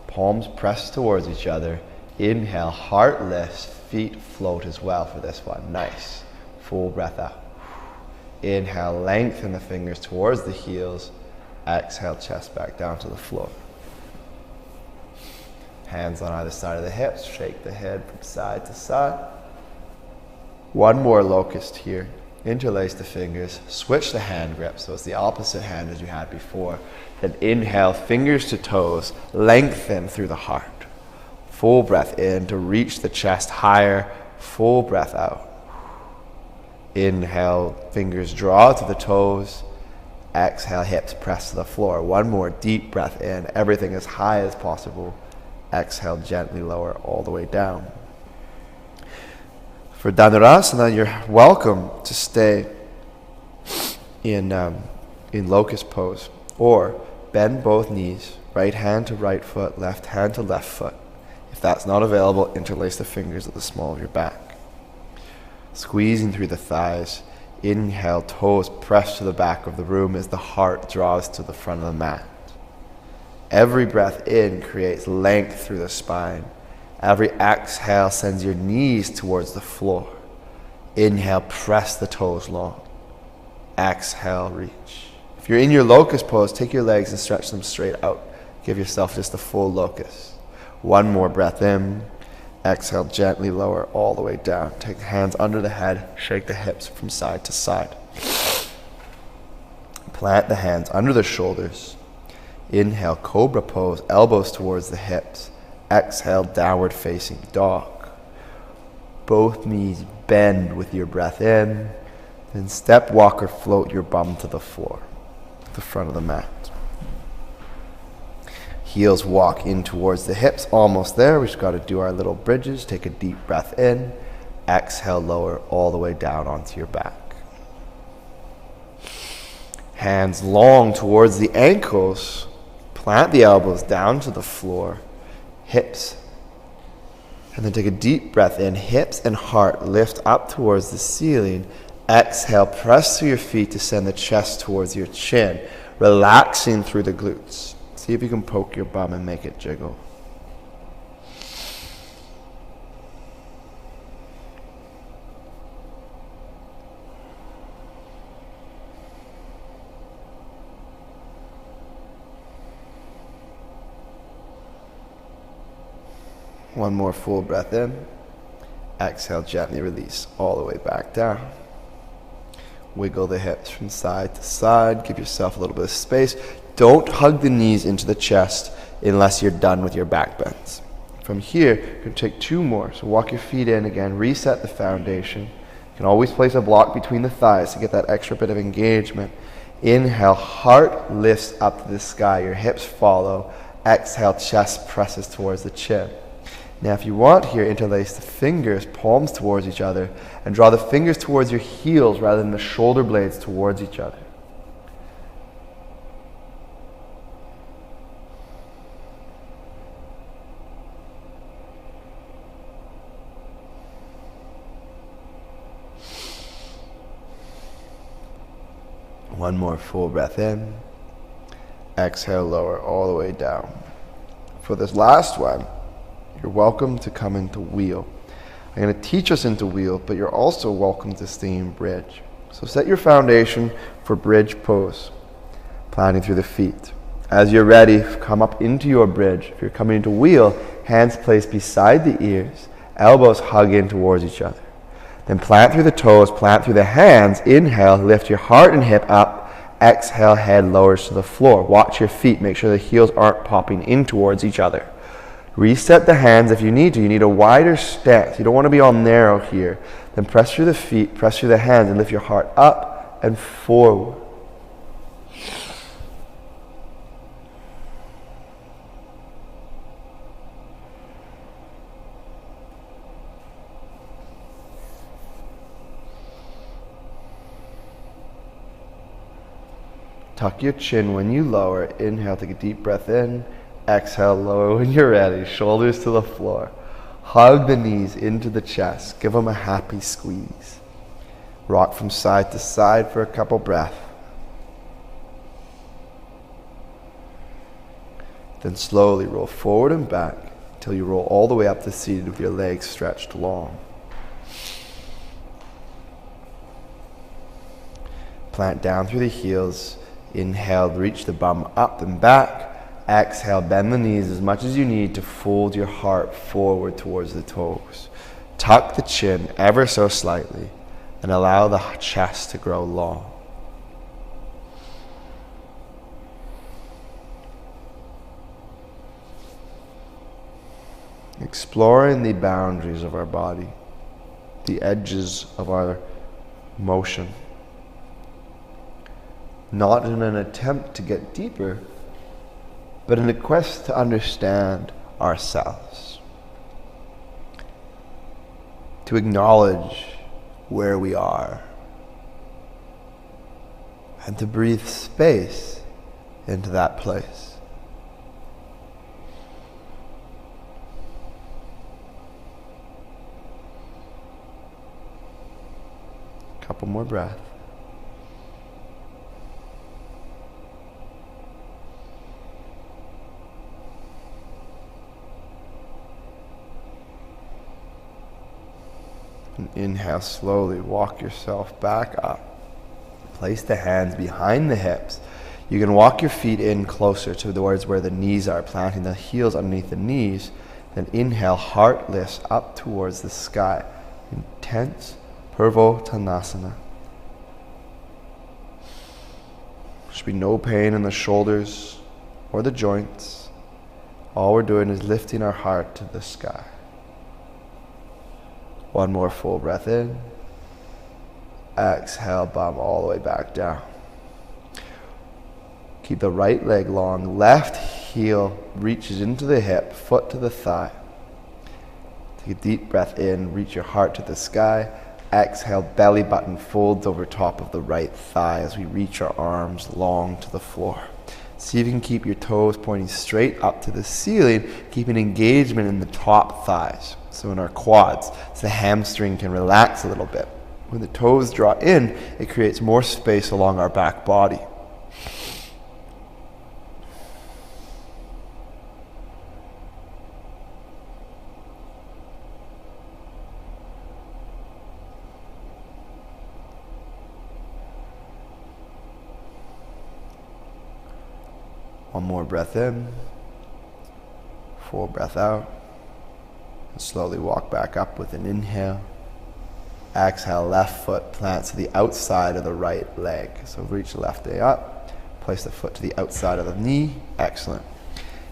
Palms press towards each other. Inhale, heart lifts, feet float as well for this one. Nice. Full breath out. Inhale, lengthen the fingers towards the heels. Exhale, chest back down to the floor. Hands on either side of the hips. Shake the head from side to side. One more locust here. Interlace the fingers. Switch the hand grip so it's the opposite hand as you had before. Then inhale, fingers to toes. Lengthen through the heart. Full breath in to reach the chest higher. Full breath out. Inhale, fingers draw to the toes. Exhale, hips press to the floor. One more deep breath in. Everything as high as possible. Exhale, gently lower all the way down. For Dhanurasana, you're welcome to stay in locust pose, or bend both knees, right hand to right foot, left hand to left foot. If that's not available, interlace the fingers at the small of your back. Squeezing through the thighs. Inhale, toes press to the back of the room as the heart draws to the front of the mat. Every breath in creates length through the spine. Every exhale sends your knees towards the floor. Inhale, press the toes long. Exhale, reach. If you're in your locust pose, take your legs and stretch them straight out. Give yourself just a full locust. One more breath in. Exhale, gently lower all the way down. Take the hands under the head. Shake the hips from side to side. Plant the hands under the shoulders. Inhale, cobra pose, elbows towards the hips. Exhale, downward facing dog. Both knees bend with your breath in. Then step, walk, or float your bum to the floor, the front of the mat. Heels walk in towards the hips, almost there. We just got to do our little bridges. Take a deep breath in. Exhale, lower all the way down onto your back. Hands long towards the ankles. Plant the elbows down to the floor. Hips And then take a deep breath in. Hips and heart lift up towards the ceiling. Exhale, press through your feet to send the chest towards your chin, relaxing through the glutes. See if you can poke your bum and make it jiggle. One more full breath in. Exhale, gently release all the way back down. Wiggle the hips from side to side. Give yourself a little bit of space. Don't hug the knees into the chest unless you're done with your back bends. From here, you can take 2 more. So walk your feet in again. Reset the foundation. You can always place a block between the thighs to get that extra bit of engagement. Inhale, heart lifts up to the sky. Your hips follow. Exhale, chest presses towards the chin. Now if you want here, interlace the fingers, palms towards each other, and draw the fingers towards your heels rather than the shoulder blades towards each other. One more full breath in. Exhale, lower all the way down. For this last one, you're welcome to come into wheel. I'm going to teach us into wheel, but you're also welcome to stay in bridge. So set your foundation for bridge pose, planting through the feet. As you're ready, come up into your bridge. If you're coming into wheel, hands placed beside the ears, elbows hug in towards each other. Then plant through the toes, plant through the hands. Inhale, lift your heart and hip up. Exhale, head lowers to the floor. Watch your feet, make sure the heels aren't popping in towards each other. Reset the hands if you need to. You need a wider stance. You don't want to be all narrow here. Then press through the feet, press through the hands, and lift your heart up and forward. Tuck your chin when you lower. Inhale, take a deep breath in. Exhale, lower when you're ready. Shoulders to the floor. Hug the knees into the chest. Give them a happy squeeze. Rock from side to side for a couple breaths. Then slowly roll forward and back until you roll all the way up to seated with your legs stretched long. Plant down through the heels. Inhale, reach the bum up and back. Exhale, bend the knees as much as you need to fold your heart forward towards the toes. Tuck the chin ever so slightly and allow the chest to grow long. Exploring the boundaries of our body, the edges of our motion. Not in an attempt to get deeper, but in a quest to understand ourselves. To acknowledge where we are. And to breathe space into that place. Couple more breaths. And inhale, slowly walk yourself back up. Place the hands behind the hips. You can walk your feet in closer towards where the knees are, planting the heels underneath the knees. Then inhale, heart lifts up towards the sky. Intense Utkatasana. There should be no pain in the shoulders or the joints. All we're doing is lifting our heart to the sky. One more full breath in. Exhale, bum all the way back down. Keep the right leg long. Left heel reaches into the hip, foot to the thigh. Take a deep breath in, reach your heart to the sky. Exhale, belly button folds over top of the right thigh as we reach our arms long to the floor. See if you can keep your toes pointing straight up to the ceiling, keeping engagement in the top thighs. So in our quads, so the hamstring can relax a little bit. When the toes draw in, it creates more space along our back body. One more breath in, full breath out, and slowly walk back up with an inhale. Exhale, left foot plants to the outside of the right leg. So reach the left knee up, place the foot to the outside of the knee. Excellent.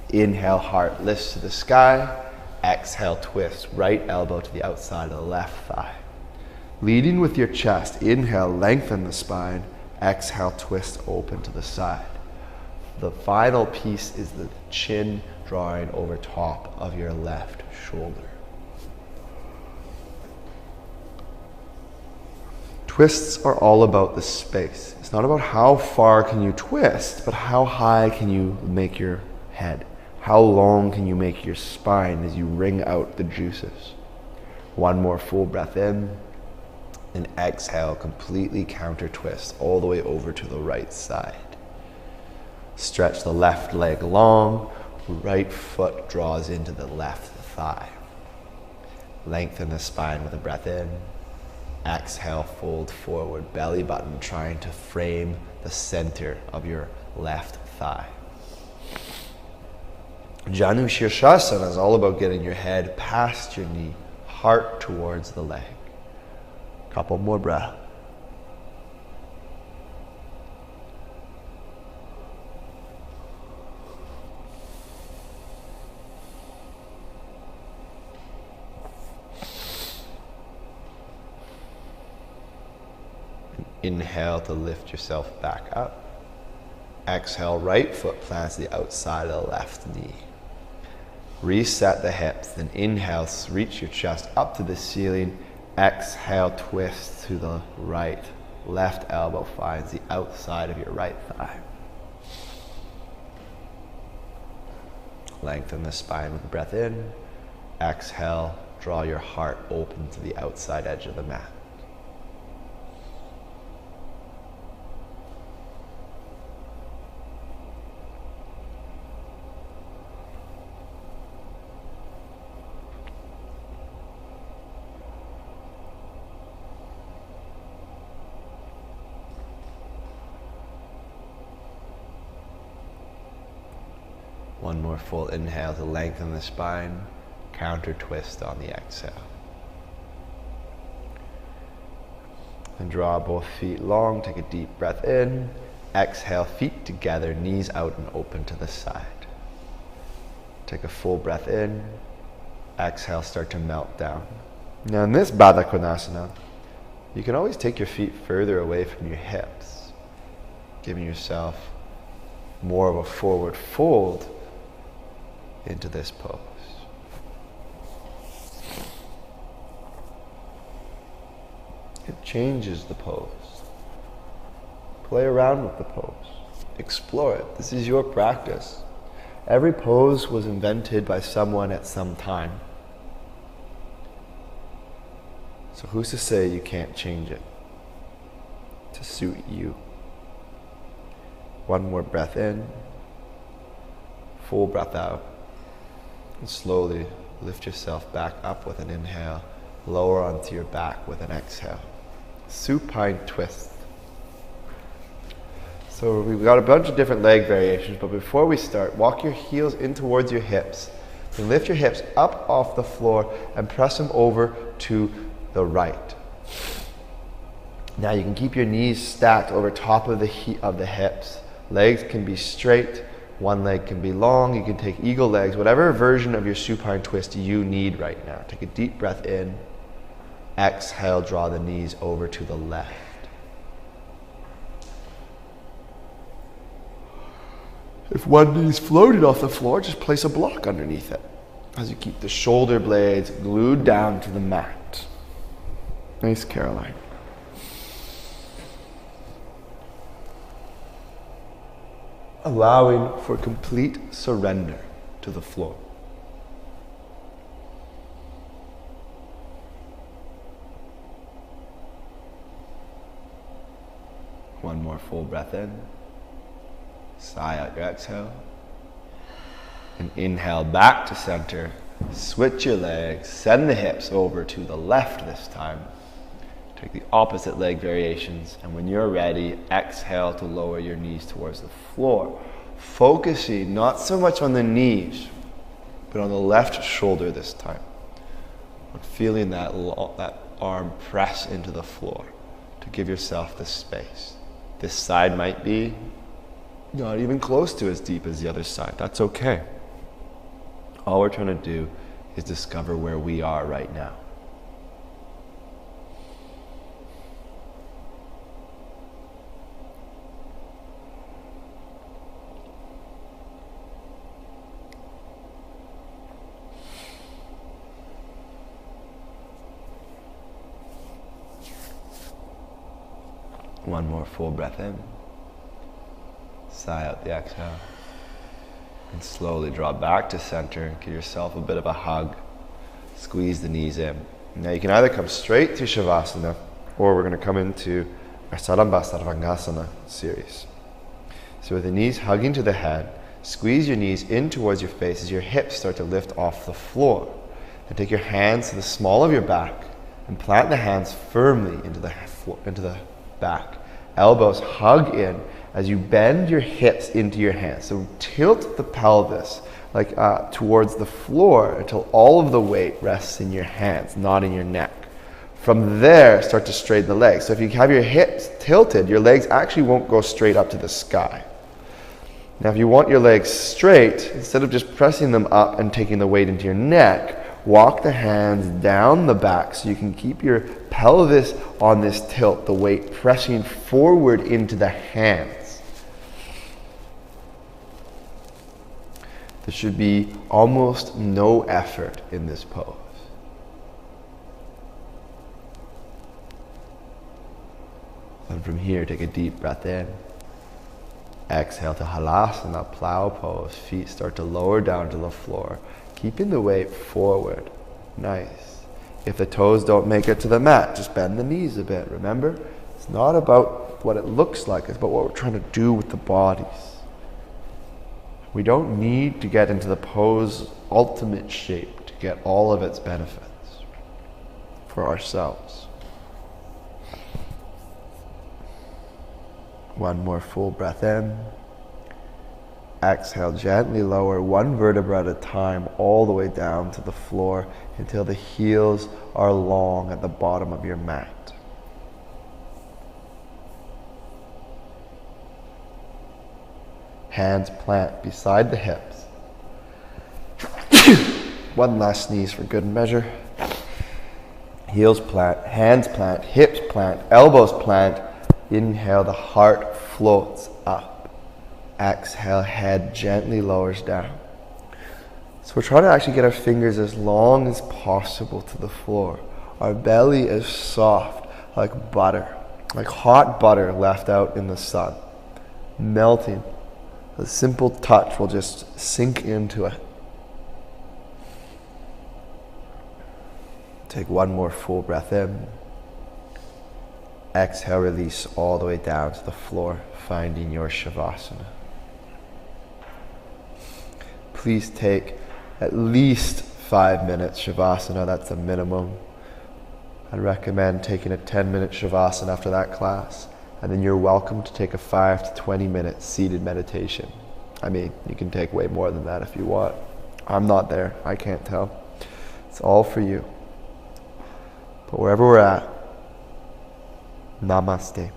Inhale, heart lifts to the sky. Exhale, twist, right elbow to the outside of the left thigh. Leading with your chest, inhale, lengthen the spine. Exhale, twist open to the side. The final piece is the chin drawing over top of your left shoulder. Twists are all about the space. It's not about how far can you twist, but how high can you make your head? How long can you make your spine as you wring out the juices? One more full breath in, and exhale, completely counter twist all the way over to the right side. Stretch the left leg long, right foot draws into the left thigh. Lengthen the spine with a breath in. Exhale, fold forward, belly button trying to frame the center of your left thigh. Shavasana is all about getting your head past your knee, heart towards the leg. Couple more breaths. Inhale to lift yourself back up. Exhale, right foot plants to the outside of the left knee. Reset the hips, then inhale, reach your chest up to the ceiling. Exhale, twist to the right. Left elbow finds the outside of your right thigh. Lengthen the spine with a breath in. Exhale, draw your heart open to the outside edge of the mat. One more full inhale to lengthen the spine, counter twist on the exhale. And draw both feet long, take a deep breath in. Exhale, feet together, knees out and open to the side. Take a full breath in. Exhale, start to melt down. Now in this Baddha Konasana, you can always take your feet further away from your hips, giving yourself more of a forward fold into this pose. It changes the pose. Play around with the pose. Explore it. This is your practice. Every pose was invented by someone at some time. So who's to say you can't change it to suit you? One more breath in. Full breath out. And slowly lift yourself back up with an inhale. Lower onto your back with an exhale. Supine Twist. So we've got a bunch of different leg variations, but before we start, walk your heels in towards your hips. Then lift your hips up off the floor and press them over to the right. Now you can keep your knees stacked over top of the hips. Legs can be straight. One leg can be long. You can take eagle legs, whatever version of your supine twist you need right now. Take a deep breath in. Exhale, draw the knees over to the left. If one knee is floated off the floor, just place a block underneath it as you keep the shoulder blades glued down to the mat. Nice, Caroline. allowing for complete surrender to the floor. One more full breath in. Sigh out your exhale. And inhale back to center. Switch your legs. Send the hips over to the left this time. Take the opposite leg variations. And when you're ready, exhale to lower your knees towards the floor. Focusing not so much on the knees, but on the left shoulder this time. On feeling that arm press into the floor to give yourself the space. This side might be not even close to as deep as the other side. That's okay. All we're trying to do is discover where we are right now. One more full breath in. Sigh out the exhale. And slowly draw back to center. Give yourself a bit of a hug. Squeeze the knees in. Now you can either come straight to Shavasana, or we're going to come into our Sarvangasana series. So with the knees hugging to the head, squeeze your knees in towards your face as your hips start to lift off the floor. And take your hands to the small of your back and plant the hands firmly into the back. Elbows hug in as you bend your hips into your hands. So tilt the pelvis towards the floor until all of the weight rests in your hands, not in your neck. From there, start to straighten the legs. So if you have your hips tilted, your legs actually won't go straight up to the sky. Now if you want your legs straight, instead of just pressing them up and taking the weight into your neck, walk the hands down the back so you can keep your pelvis on this tilt, the weight pressing forward into the hands. There should be almost no effort in this pose. And from here, take a deep breath in. Exhale to Halasana, plow pose. Feet start to lower down to the floor, keeping the weight forward. Nice. If the toes don't make it to the mat, just bend the knees a bit. Remember, it's not about what it looks like, it's about what we're trying to do with the bodies. We don't need to get into the pose ultimate shape to get all of its benefits for ourselves. One more full breath in. Exhale, gently lower one vertebra at a time all the way down to the floor until the heels are long at the bottom of your mat. Hands plant beside the hips. One last sneeze for good measure. Heels plant, hands plant, hips plant, elbows plant. Inhale, the heart floats up. Exhale, head gently lowers down. So we're trying to actually get our fingers as long as possible to the floor. Our belly is soft, like butter, like hot butter left out in the sun, melting. A simple touch will just sink into it. Take one more full breath in. Exhale, release all the way down to the floor, finding your Shavasana. Please take at least 5 minutes Shavasana, that's the minimum. I'd recommend taking a 10-minute Shavasana after that class, and then you're welcome to take a 5 to 20 minute seated meditation. I mean, you can take way more than that if you want. I'm not there, I can't tell. It's all for you. But wherever we're at, Namaste.